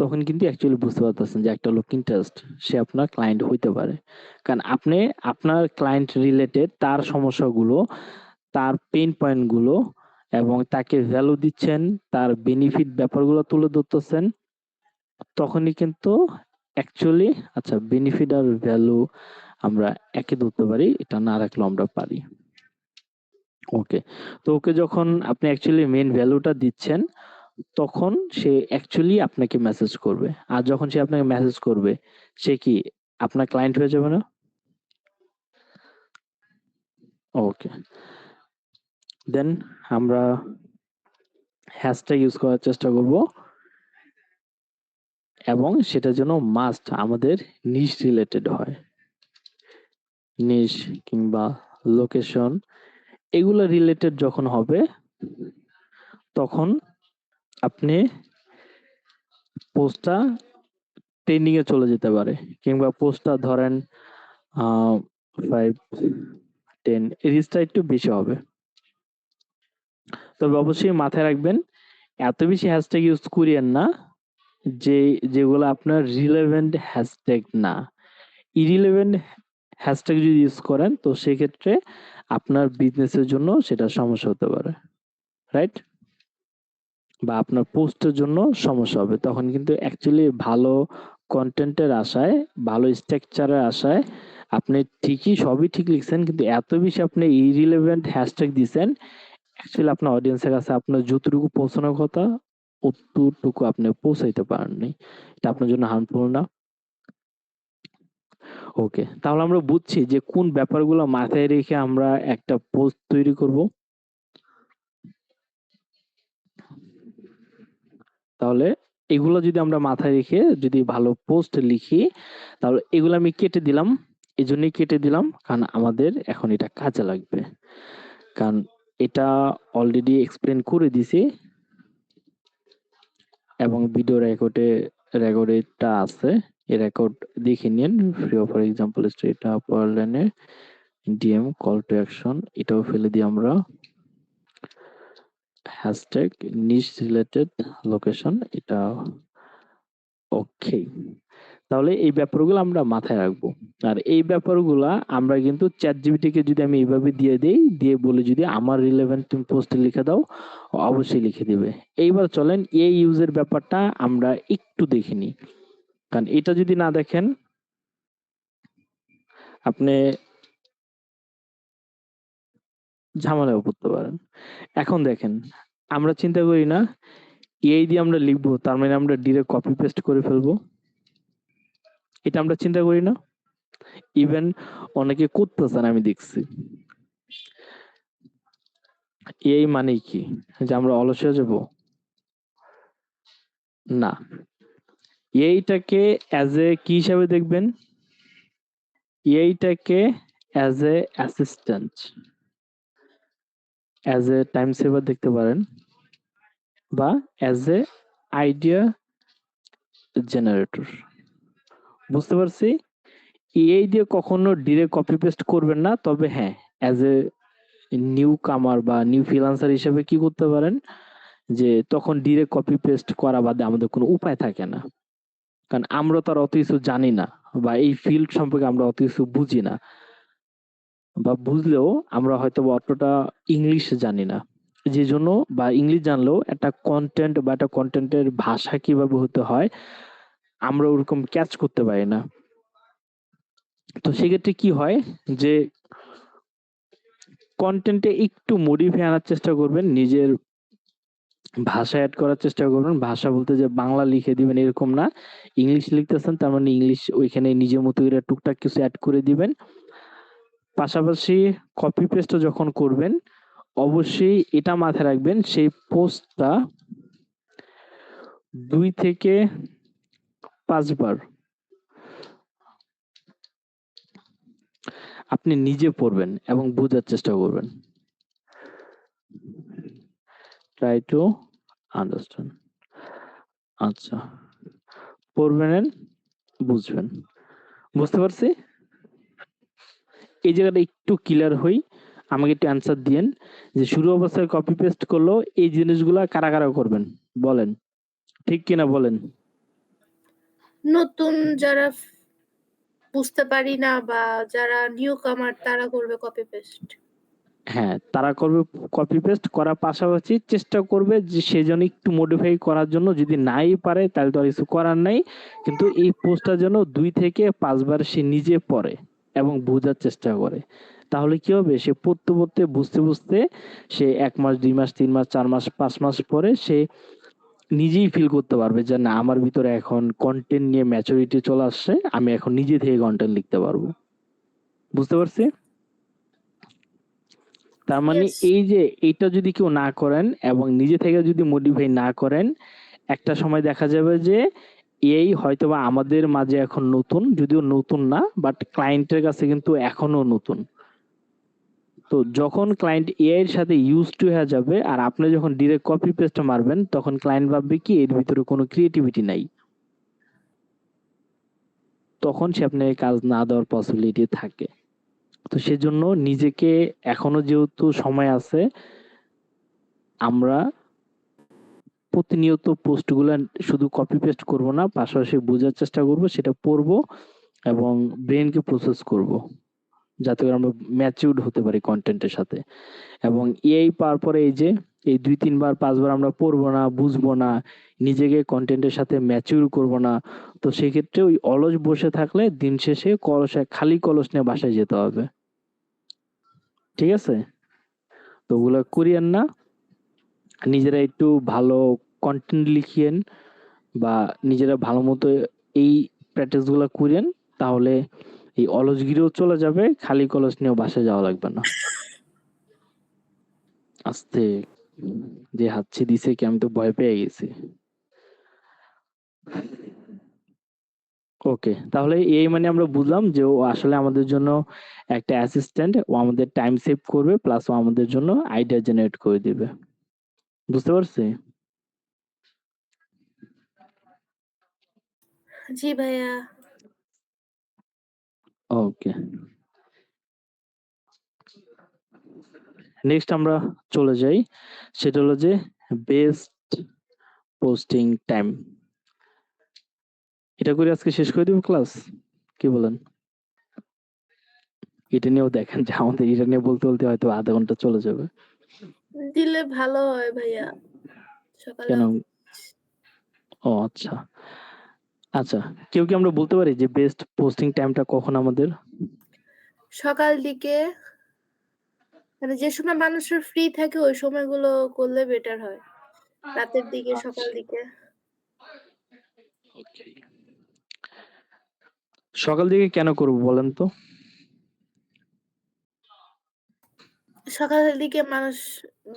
তখন কিন্তু অ্যাকচুয়ালি বুঝতে পারতেছেন যে একটা লোক ইন্টারেস্ট, সে আপনার ক্লায়েন্ট হইতে পারে। কারণ আপনি আপনার ক্লায়েন্ট রিলেটেড তার সমস্যাগুলো, তার পেইন পয়েন্ট গুলো এবং তাকে ভ্যালু দিচ্ছেন, তার বেনিফিট ব্যাপারগুলো তুলে ধরতেছেন, তখনই কিন্তু অ্যাকচুয়ালি আচ্ছা বেনিফিট আর ভ্যালু আমরা একে ধরতে পারি, এটা না রাখলেও আমরা পারি। ওকে, তো ওকে যখন আপনি অ্যাকচুয়ালি মেইন ভ্যালুটা দিচ্ছেন, তখন সে অ্যাকচুয়ালি আপনাকে মেসেজ করবে। আর যখন সে আপনাকে মেসেজ করবে, সে কি আপনার ক্লায়েন্ট হয়ে যাবে না? ওকে, দেন আমরা হ্যাশট্যাগ ইউজ করার চেষ্টা করব, এবং সেটা যেন মাস্ট আমাদের নিশ রিলেটেড হয়। নিশ কিংবা লোকেশন, এগুলো রিলেটেড যখন হবে, তখন আপনি পোস্টটা ট্রেন্ডিং এ চলে যেতে পারে, কিংবা পোস্টটা ধরেন 5-10 রিচটা একটু বেশি হবে। তবে অবশ্যই মাথায় রাখবেন, এত বেশি হ্যাশট্যাগ ইউজ করিয়েন না যেগুলো আপনার রিলেভেন্ট হ্যাশট্যাগ না। ইরিলেভেন্ট হ্যাশট্যাগ যদি ইউজ করেন, তো সেক্ষেত্রে আপনার বিজনেসের জন্য সেটা সমস্যা হতে পারে, রাইট? বা আপনার পোস্টের জন্য সমস্যা হবে। তখন কিন্তু অ্যাকচুয়ালি ভালো কন্টেন্টের আশায়, ভালো স্ট্রাকচারের আশায় আপনি ঠিকই সবই ঠিক লিখছেন, কিন্তু এত বেশি আপনি ইরিলেভেন্ট হ্যাশট্যাগ দিচ্ছেন, অ্যাকচুয়ালি আপনার অডিয়েন্সের কাছে আপনার যতটুকু পৌঁছানোর কথা অতটুকু আপনি পৌঁছাইতে পারেননি। এটা আপনার জন্য হার্মফুল না? ওকে, তাহলে আমরা বুঝছি যে কোন ব্যাপারগুলো মাথায় রেখে আমরা একটা পোস্ট তৈরি করব। তাহলে এগুলো যদি আমরা মাথায় রেখে যদি ভালো পোস্ট লিখি, তাহলে এগুলো আমি কেটে দিলাম। এজন্যই কেটে দিলাম কারণ আমাদের এখন এটা কাজে লাগবে। কারণ এটা অলরেডি এক্সপ্লেন করে দিছি, এবং ভিডিও রেকর্ডেরটা আছে। এই রেকর্ড দেখে নিন। ফ্রি অফ এক্সাম্পল এটা আপার লাইনে ডিএম কল টু অ্যাকশন, এটাও ফেলে দিই আমরা। হ্যাশট্যাগ নিশ রিলেটেড লোকেশন, এটা ওকে। তাহলে এই ব্যাপারগুলো আমরা মাথায় রাখবো। আর এই ব্যাপারগুলা আমরা কিন্তু ChatGPT কে যদি আমি এইভাবে দিয়ে দেই, দিয়ে বলি যদি আমার রিলেভেন্ট তুমি পোস্টে লিখে দাও, ও অবশ্যই লিখে দিবে। এইবার চলেন এই ইউজের ব্যাপারটা আমরা একটু দেখে নিই। কারণ এটা যদি না দেখেন আপনি ঝামেলায় পড়তে পারেন। এখন দেখেন, আমরা চিন্তা করি না এই দিয়ে আমরা লিখবো, তার মানে আমরা ডিরেক্ট কপি পেস্ট করে ফেলবো। এটা আমরা চিন্তা করি না? ইভেন অনেকে করতেছেন, আমি দেখছি। এই মানে কি যে আমরা অলস হয়ে যাব? না, এইটাকে অ্যাজ এ কি হিসাবে দেখবেন? এইটাকে as a assistant, as a time saver দেখতে পারেন, বা অ্যাজ এ আইডিয়া জেনারেটর। বুঝতে পারছি? এই দিয়ে কখনো ডিরেক্ট কপি পেস্ট করবেন না। তবে হ্যাঁ, অ্যাজ এ নিউ কামার বা নিউ ফ্রিল্যান্সার হিসেবে কি করতে পারেন, যে তখন ডিরেক্ট কপি পেস্ট করা বাদে আমাদের কোনো উপায় থাকে না। কারণ আমরা তো আর অত কিছু জানি না, বা এই ফিল্ড সম্পর্কে আমরা অত কিছু বুঝি না, বা বুঝলেও আমরা হয়তো বা অতটা ইংলিশ জানি না। যে জন্য, বা ইংলিশ জানলেও একটা কন্টেন্ট বা একটা কন্টেন্টের ভাষা কিভাবে হতে হয় আমরা ওরকম ক্যাচ করতে পারি না। তো সেক্ষেত্রে কি হয় যে কন্টেন্টে একটু মডিফাই আনার চেষ্টা করবেন, নিজের ভাষা অ্যাড করার চেষ্টা করবেন। ভাষা বলতে যে বাংলা লিখে দিবেন এরকম না, ইংলিশ লিখতেছেন তার মানে ইংলিশ ওইখানে নিজের মতো করে টুকটাক কিছু অ্যাড করে দিবেন। পাশাপাশি কপি পেস্টও যখন করবেন অবশ্যই এটা মাথায় রাখবেন, সেই পোস্টটা 2 থেকে 5 বার আপনি নিজে পড়বেন এবং বোঝার চেষ্টা করবেন। Try to understand. আচ্ছা, পড়বেন, বুঝবেন। বুঝতে পারছি? এই জায়গাটা একটু ক্লিয়ার হই, আমাকে একটু অ্যান্সার দিয়েন যে শুরু অবস্থায় কপি পেস্ট করলো এই জিনিসগুলা কারা কারা করবেন বলেন, ঠিক কিনা বলেন? নতুন যারা বুঝতে পারি না বা যারা নিউ কামার তারা করবে কপি পেস্ট। হ্যাঁ, তারা করবে কপি পেস্ট করার পাশাপাশি চেষ্টা করবে যে সে যেন একটু মডিফাই করার জন্য, যদি নাই পারে তাহলে তো আর কিছু করার নাই, কিন্তু এই পোস্টটা যেন 2 থেকে 5 বার সে নিজে পড়ে এবং বোঝার চেষ্টা করে। তাহলে কি হবে, সে পড়তে পড়তে বুঝতে বুঝতে সে 1 মাস 2 মাস 3 মাস 4 মাস 5 মাস পরে সে নিজেই ফিল করতে পারবে যে না, আমার ভিতরে এখন কন্টেন্ট নিয়ে ম্যাচুরিটি চলে আসছে, আমি এখন নিজে থেকে কন্টেন্ট লিখতে পারবো। বুঝতে পারছি? তার মানে Yes. এই যে এইটা যদি কেউ না করেন এবং নিজে থেকে যদি মডিফাই না করেন, একটা সময় দেখা যাবে যে এই হয়তোবা আমাদের মাঝে এখন নতুন, যদিও নতুন না, বাট ক্লায়েন্টের কাছে কিন্তু এখনো নতুন। তো যখন ক্লায়েন্ট এআই এর সাথে ইউজ টু হয়ে যাবে আর আপনি যখন ডিরেক্ট কপি পেস্ট মারবেন, তখন ক্লায়েন্ট ভাববে কি এর ভিতরে কোনো ক্রিয়েটিভিটি নাই, তখন সে আপনাকে কাজ না দেওয়ার পসিবিলিটি থাকে। তো সেজন্য নিজেকে, এখনো যেহেতু সময় আছে, আমরা প্রতিনিয়ত পোস্টগুলা শুধু কপি পেস্ট করব না, পাশাপাশি বোঝার চেষ্টা করব, সেটা পড়বো এবং ব্রেনকে প্রসেস করব, যাতে করে আমরা ম্যাচিউরড হতে পারি কন্টেন্টের সাথে। এবং এআই পাওয়ার পরে এই যে এই 2-3 বার 5 বার আমরা পড়বো না, বুঝবো না, নিজেকে কন্টেন্টের সাথে ম্যাচিউর করব না, তো সেক্ষেত্রে ওই অলস বসে থাকলে দিন শেষে খালি কলস নিয়ে বাসায় যেতে হবে। ঠিক আছে? তো ওগুলা করিয়েন না, নিজেরা একটু ভালো কন্টেন্ট লিখিয়েন বা নিজেরা ভালো মতো এই প্র্যাকটিস গুলা করেন, তাহলে এই অলসগিরিও চলে যাবে, খালি কলস নিয়েও বাসায় যাওয়া লাগবে না। আস্তে যে হাঁচি দিছে কি, আমি তো ভয় পেয়ে গেছি। ওকে, তাহলে এই মানে আমরা বুঝলাম যে ও আসলে আমাদের জন্য একটা অ্যাসিস্ট্যান্ট, ও আমাদের টাইম সেভ করবে প্লাস ও আমাদের জন্য আইডিয়া জেনারেট করে দিবে। বুঝতে পারছি? জি ভাইয়া। ওকে, নেক্সট আমরা চলে যাই, সেটা হলো যে বেস্ট পোস্টিং টাইম। এটা করে আজকে শেষ করে দিব ক্লাস, কি বলেন? এটা নিয়েও দেখেন যে আমাদের এটা নিয়ে বলতে বলতে হয়তো আধা ঘন্টা চলে যাবে। দিলে ভালো হয় ভাইয়া, সকালে কেন? ও আচ্ছা আচ্ছা, কেউ কি আমরা বলতে পারি যে বেস্ট পোস্টিং টাইমটা কখন আমাদের? সকাল দিকে, মানে যে সময় মানুষের ফ্রি থাকে ওই সময়গুলো করলে বেটার হয়, রাতের দিকে, সকাল দিকে। ওকে, সকাল দিকে কেন করব বলেন তো? সকালের দিকে মানুষ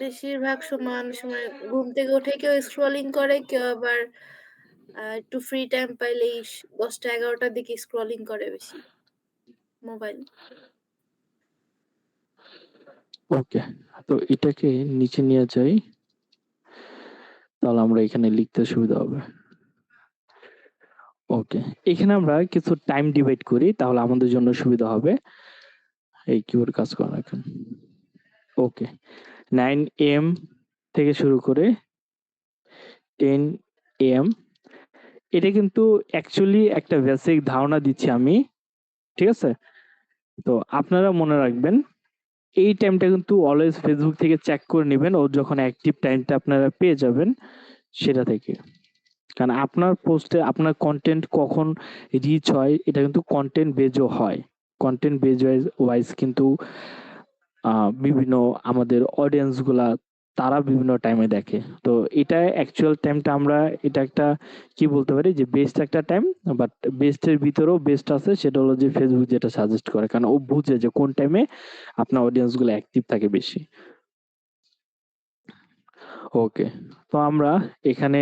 বেশিরভাগ সময় অনেক সময় ঘুম থেকে উঠে কেউ স্ক্রলিং করে, কেউ আবার একটু ফ্রি টাইম পাইলেই 10টা-11টার দিকে স্ক্রলিং করে বেশি মোবাইল। ওকে, তো এটাকে নিচে নিয়ে যাই, তাহলে আমরা এখানে লিখতে সুবিধা হবে। ওকে, এখানে আমরা কিছু টাইম ডিভাইড করি, তাহলে আমাদের জন্য সুবিধা হবে। এই কিবোর্ড কাজ করে না এখন। ওকে, 9 AM থেকে শুরু করে 10 AM, এটা কিন্তু অ্যাকচুয়ালি একটা বেসিক ধারণা দিচ্ছি আমি, ঠিক আছে? তো আপনারা মনে রাখবেন এই টাইমটা কিন্তু অলওয়েজ ফেসবুক থেকে চেক করে নেবেন, ও যখন অ্যাক্টিভ টাইমটা আপনারা পেয়ে যাবেন সেটা থেকে। কারণ আপনার পোস্টে আপনার কন্টেন্ট কখন রিচ হয় এটা কিন্তু কন্টেন্ট বেজও হয়। কন্টেন্ট বেজ ওয়াইজ কিন্তু বিভিন্ন আমাদের অডিয়েন্স গুলা তারা বিভিন্ন টাইমে দেখে। তো এটা অ্যাকচুয়াল টাইমটা আমরা এটা একটা কি বলতে পারি যে বেস্ট একটা টাইম, বাট বেস্টের ভিতরেও বেস্ট আছে, সেটা হলো যে ফেসবুক যেটা সাজেস্ট করে, কারণ ও বুঝে যে কোন টাইমে আপনার অডিয়েন্স গুলো অ্যাক্টিভ থাকে বেশি। ওকে, তো আমরা এখানে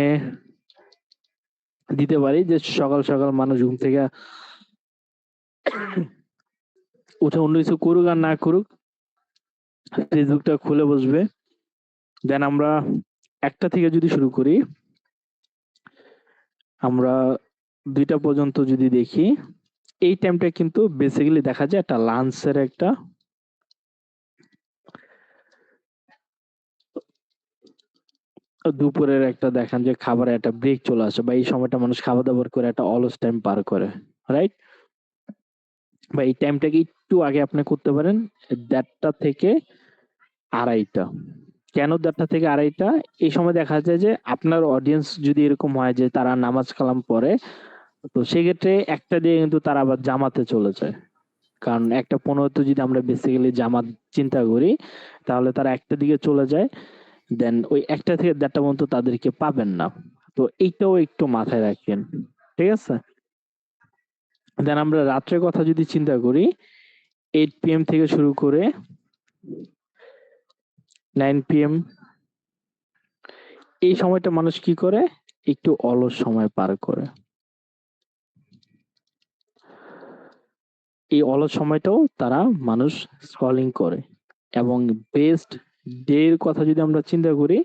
দিতে পারি যে সকাল সকাল মানুষ ঘুম থেকে উঠে অন্য কিছু করুক আর না করুক ফেসবুকটা খুলে বসবে। দেন আমরা 1টা থেকে যদি শুরু করি, আমরা 2টা পর্যন্ত যদি দেখি, এই টাইমটা কিন্তু বেসিক্যালি দেখা যায় একটা লাঞ্চের একটা দুপুরের একটা দেখান যে খাবারের একটা ব্রেক চলে আসে, বা এই সময়টা মানুষ খাবার দাবার করে একটা অলস টাইম পার করে, রাইট? বা এই টাইমটাকে একটু আগে আপনি করতে পারেন 1:30 থেকে 2:30। কেন 1:30 থেকে 2:30? এই সময় দেখা যায় যে আপনার অডিয়েন্স যদি এরকম হয় যে তারা নামাজ কালাম পড়ে, তো সেক্ষেত্রে 1টা দিয়ে কিন্তু তারা আবার জামাতে চলে যায়। কারণ 1:15 যদি আমরা বেসিক্যালি জামাত চিন্তা করি, তাহলে তারা 1টার দিকে চলে যায়। দেন ওই 1টা থেকে 1:30 পর্যন্ত তাদেরকে পাবেন না। তো এইটাও একটু মাথায় রাখেন, ঠিক আছে? দেন আমরা রাত্রের কথা যদি চিন্তা করি, 8 PM থেকে শুরু করে 9 PM, এই সময়টা মানুষ কি করে? একটু অলস সময় পার করে। এই অলস সময়টাও তারা মানুষ স্ক্রলিং করে। এবং বেস্ট ডে এর কথা যদি আমরা চিন্তা করি,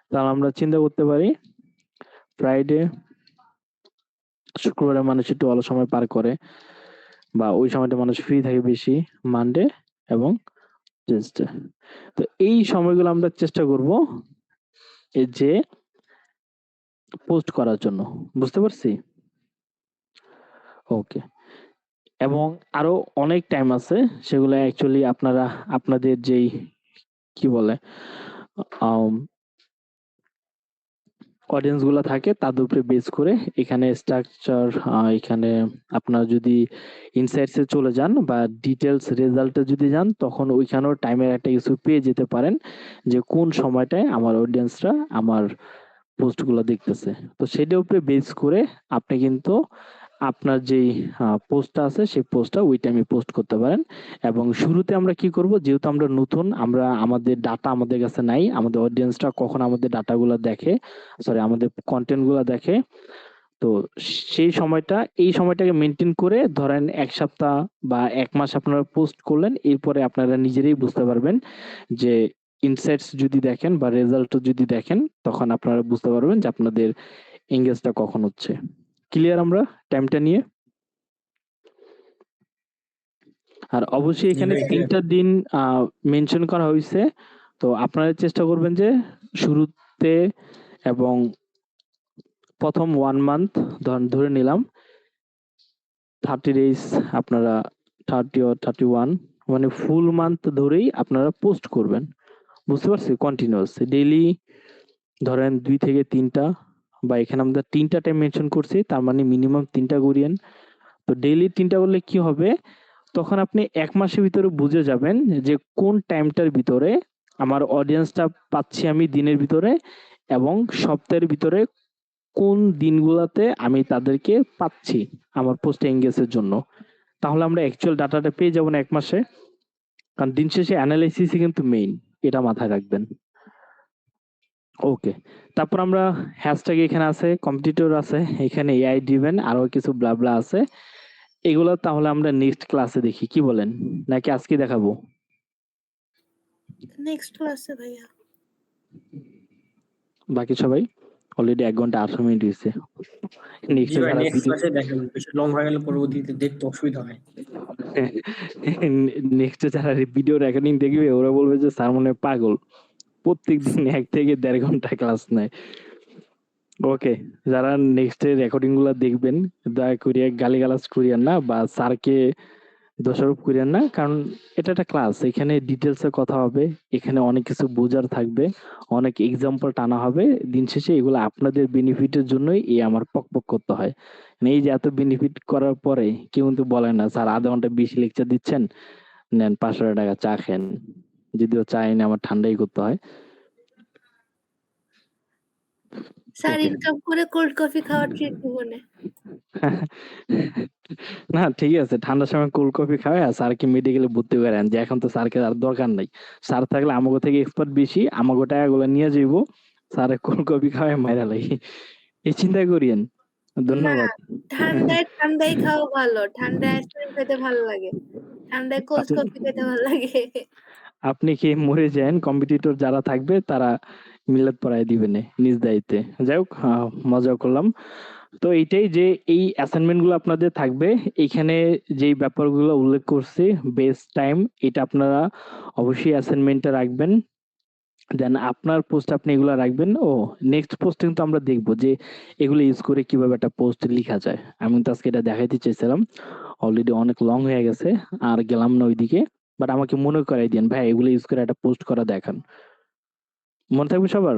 তাহলে আমরা চিন্তা করতে পারি ফ্রাইডে, শুক্রবারে মানুষ একটু অলস সময় পার করে, বা ওই সময়টা মানুষ ফ্রি থাকে বেশি, মানডে এবং টিউসডে। তো এই সময়গুলো আমরা চেষ্টা করব এই যে পোস্ট করার জন্য, বুঝতে পারছি? ওকে, এবং আরো অনেক টাইম আছে, সেগুলো অ্যাকচুয়ালি আপনারা আপনাদের যেই কি বলে অডিয়েন্স গুলা থাকে তাদের উপরে বেস করে এখানে স্ট্রাকচার, এখানে আপনারা যদি ইনসাইটস এ চলে যান বা ডিটেলস রেজাল্টে যদি যান, তখন ওইখানেও টাইমের একটা কিছু পেয়ে যেতে পারেন যে কোন সময়টায় আমার অডিয়েন্সরা আমার পোস্ট গুলো দেখতেছে। তো সেটার উপরে বেস করে আপনি কিন্তু আপনার যেই পোস্টটা আছে সেই পোস্টটা ওই টাইমে পোস্ট করতে পারেন। এবং শুরুতে আমরা কি করব, যেহেতু আমরা নতুন, আমরা আমাদের ডাটা আমাদের কাছে নাই, আমাদের অডিয়েন্সটা কখন আমাদের ডাটাগুলো দেখে, সরি আমাদের কন্টেন্ট গুলা দেখে, তো সেই সময়টা এই সময়টাকে মেনটেন করে ধরেন 1 সপ্তাহ বা 1 মাস আপনারা পোস্ট করলেন, এরপরে আপনারা নিজেরাই বুঝতে পারবেন যে ইনসাইটস যদি দেখেন বা রেজাল্ট যদি দেখেন, তখন আপনারা বুঝতে পারবেন যে আপনাদের এঙ্গেজটা কখন হচ্ছে। ক্লিয়ার আমরা টাইমটা নিয়ে? আর অবশ্যই এখানে 3টা দিন মেনশন করা হয়েছে। তো আপনারা চেষ্টা করবেন যে শুরুতে এবং প্রথম 1 মান্থ ধরে নিলাম 30 ডেজ আপনারা 30 or 31 মানে ফুল মান্থ ধরেই আপনারা পোস্ট করবেন। বুঝতে পারছি? কন্টিনিউয়াস ডেইলি ধরেন 2 থেকে 3টা বা এখানে আমরা 3টা টাইম মেনশন করছি, তার মানে মিনিমাম 3টা করিয়েন। তো ডেইলি 3টা করলে কি হবে? তখন আপনি 1 মাসের ভিতরে বুঝে যাবেন যে কোন টাইমটার ভিতরে আমার অডিয়েন্সটা পাচ্ছি আমি দিনের ভিতরে, এবং সপ্তাহের ভিতরে কোন দিনগুলাতে আমি তাদেরকে পাচ্ছি আমার পোস্টে এঙ্গেজের জন্য। তাহলে আমরা অ্যাকচুয়াল ডাটাটা পেয়ে যাবো না 1 মাসে। কারণ দিন শেষে অ্যানালাইসিসই কিন্তু মেইন। এটা মাথায় রাখবেন। ওকে। তারপর আমরা হ্যাশট্যাগ এখানে আছে, কম্পিটিটর আছে, এখানে এআই ড্রিভেন আরো কিছু ব্লা আছে। এগুলো তাহলে আমরা নেক্সট ক্লাসে দেখি, কি বলেন? নাকি আজকে দেখাবো? নেক্সট ক্লাসে ভাইয়া। বাকি সবাই অলরেডি 1 ঘন্টা 18 মিনিট হয়েছে। জি ভাই, নেক্সট ক্লাসে দেখেন, বেশি লং হয়ে গেলে পরবর্তীতে দেখতে অসুবিধা হয়। নেক্সট যারা ভিডিও রেকর্ডিং দেখবে ওরা বলবে যে স্যার মনে হয় পাগল, প্রত্যেকদিন 1 থেকে 1.5 ঘন্টা ক্লাস নেয়। ওকে, যারা নেক্সট রেকর্ডিং গুলা দেখবেন দয়া করে গালিগালাজ করিয়েন না বা স্যারকে দোষারোপ করিয়েন না, কারণ এটা একটা ক্লাস, এখানে ডিটেলসে কথা হবে, এখানে অনেক কিছু বোঝার থাকবে, অনেক এক্সাম্পল টানা হবে। দিন শেষে এগুলো আপনাদের বেনিফিটের জন্যই আমার পক করতে হয়। মানে এই যে এত বেনিফিট করার পরে কেউ কিন্তু বলে না স্যার আধা ঘন্টা বেশি লেকচার দিচ্ছেন, নেন 500 টাকা চা খেন। যদিও চা এনে আমার ঠান্ডাই করতে হয়। Sir Okay. ইনকাম করে কোল্ড কফি খাওয়ার ট্রিট জীবনে। না ঠিক আছে, ঠান্ডার সময় কোল্ড কফি খাওয়ায় আর স্যারকে মেডিকেলে ভর্তি করেন, যে এখন তো স্যারকে আর দরকার নাই। স্যার থাকলে আমাগো থেকে এক্সপার্ট বেশি, আমাগো টাকাগুলো নিয়ে যাইবো, স্যারে কোল্ড কফি খাওয়ায় মাইরা লাগি। এই চিন্তা করিয়েন। না, ধন্যবাদ। ঠান্ডায় খাওয়া ভালো। ঠান্ডায় আইসক্রিম খেতে ভালো লাগে। ঠান্ডায় কোল্ড আপনি কফি খেতে ভালো লাগে। আপনি কি মরে যান, কম্পিটিটর যারা থাকবে তারা মিলাদ পড়ায় দিবেন নিজ দায়িত্বে। যাই হোক, মজা করলাম। তো এইটাই যে এই অ্যাসাইনমেন্ট গুলো আপনাদের থাকবে, এখানে যেই ব্যাপারগুলো উল্লেখ করছি, বেস্ট টাইম, এটা আপনারা অবশ্যই অ্যাসাইনমেন্টে রাখবেন। দেন আপনার পোস্ট আপনি এগুলো রাখবেন। ও নেক্সট পোস্ট কিন্তু আমরা দেখবো যে এগুলো ইউজ করে কিভাবে একটা পোস্ট লেখা যায়। আমি তো আজকে এটা দেখাইতে চাইছিলাম, অলরেডি অনেক লং হয়ে গেছে, আর গেলাম না ওইদিকে। বাট আমাকে মনে করাই দিন ভাই, এগুলো ইউজ করে একটা পোস্ট করা দেখান। মনে থাকবে সবার?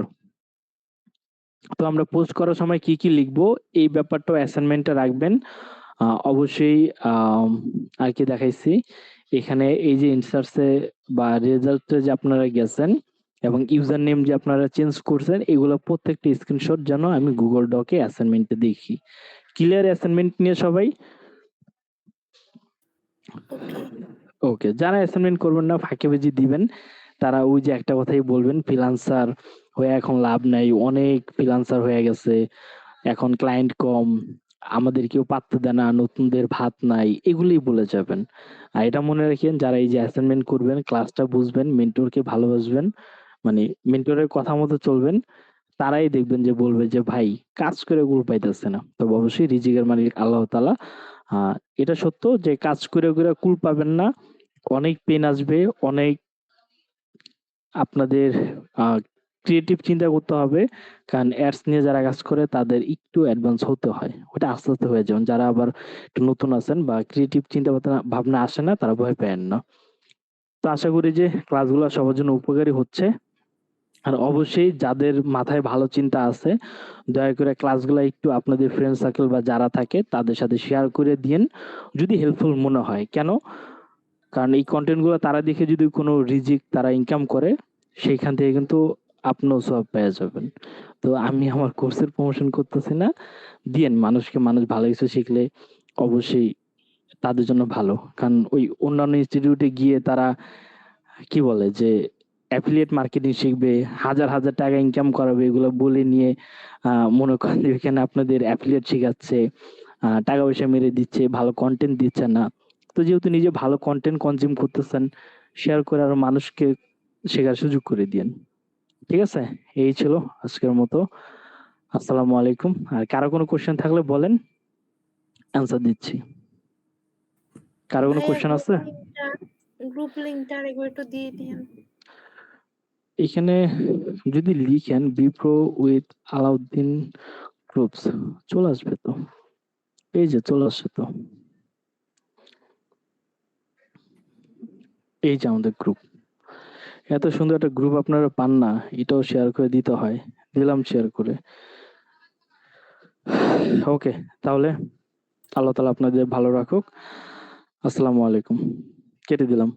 তো আমরা পোস্ট করার সময় কি কি লিখবো এই ব্যাপারটা অ্যাসাইনমেন্টে রাখবেন। অবশ্যই আর কি দেখাইছি এখানে, এই যে ইনসার্টসে বা রেজাল্টে যে আপনারা গেছেন এবং ইউজার নেম যে আপনারা চেঞ্জ করছেন, এগুলো প্রত্যেকটা স্ক্রিনশট যেন আমি গুগল ডকে অ্যাসাইনমেন্টে দেখি। ক্লিয়ার অ্যাসাইনমেন্ট নিয়ে সবাই? ওকে। ওকে, যারা অ্যাসাইনমেন্ট করবেন না ফাঁকিবাজি দিবেন, তারা ওই যে একটা কথাই বলবেন, ফ্রিল্যান্সার হয়ে এখন লাভ নাই, অনেক ফ্রিল্যান্সার হয়ে গেছে, এখন ক্লায়েন্ট কম, আমাদের কেউ পাত্তা দেয় না, নতুনদের ভাত নাই, এগুলোই বলে যাবেন। আর এটা মনে রাখেন, যারা এই যে অ্যাসাইনমেন্ট করবেন, ক্লাসটা বুঝবেন, মেন্টরকে ভালোবাসবেন, মানে মেন্টরের কথা মতো চলবেন, তারাই দেখবেন যে বলবে যে ভাই কাজ করে কুল পাইতেছে না। তবে অবশ্যই রিজিকের মালিক আল্লাহ তাআলা। এটা সত্য যে কাজ করে কুল পাবেন না, অনেক পেন আসবে, অনেক আপনাদের ক্রিয়েটিভ চিন্তা করতে হবে। কারণ অ্যাডস নিয়ে যারা কাজ করে তাদের একটু অ্যাডভান্স হতে হয়, ওটা আস্তে আস্তে হয়ে যাবে। যারা আবার একটু নতুন আছেন বা ক্রিয়েটিভ চিন্তা ভাবনা আসে না, তারা ভয় পেয়েন না। তো আশা করি যে ক্লাসগুলো সবার জন্য উপকারী হচ্ছে। আর অবশ্যই যাদের মাথায় ভালো চিন্তা আছে, দয়া করে ক্লাসগুলো একটু আপনাদের ফ্রেন্ড সার্কেল বা যারা থাকে তাদের সাথে শেয়ার করে দিন, যদি হেল্পফুল মনে হয়। কেন? কারণ এই কন্টেন্ট গুলো তারা দেখে যদি কোনো রিজিক তারা ইনকাম করে, সেইখান থেকে কিন্তু আপনিও সওয়াব পেয়ে যাবেন। তো আমি আমার কোর্সের প্রমোশন করতেছি না, দিয়েন মানুষকে, মানুষ ভালো কিছু শিখলে অবশ্যই তাদের জন্য ভালো। কারণ ওই অন্যান্য ইনস্টিটিউটে গিয়ে তারা কি বলে যে অ্যাফিলিয়েট মার্কেটিং শিখবে, হাজার হাজার টাকা ইনকাম করাবে, এগুলো বলে নিয়ে মনে করেন যে এখানে আপনাদের অ্যাফিলিয়েট শেখাচ্ছে, টাকা পয়সা মেরে দিচ্ছে, ভালো কন্টেন্ট দিচ্ছে না। তো যেহেতু নিজে ভালো কন্টেন্ট কনজিউম করতেছেন, শেয়ার করে আরো মানুষকে শেখার সুযোগ করে দিয়েন। ঠিক আছে, এই ছিল আজকের মতো। আসসালামু আলাইকুম। আর কারো কোনো কোশ্চেন থাকলে বলেন, অ্যান্সার দিচ্ছি। কারো কোনো কোশ্চেন আছে? গ্রুপ লিংকটা আরেকবার একটু দিয়ে দিন। এখানে যদি লিখেন বিপ্রো উইথ আলাউদ্দিন গ্রুপস চলে আসবে, তো পেজে চলে আসছে তো। এই যে আমাদের গ্রুপ। এত সুন্দর একটা গ্রুপ আপনারা পান না, এটাও শেয়ার করে দিতে হয়, দিলাম শেয়ার করে। ওকে, তাহলে আল্লাহ তাআলা আপনাদের ভালো রাখুক। আসসালামু আলাইকুম। কেটে দিলাম।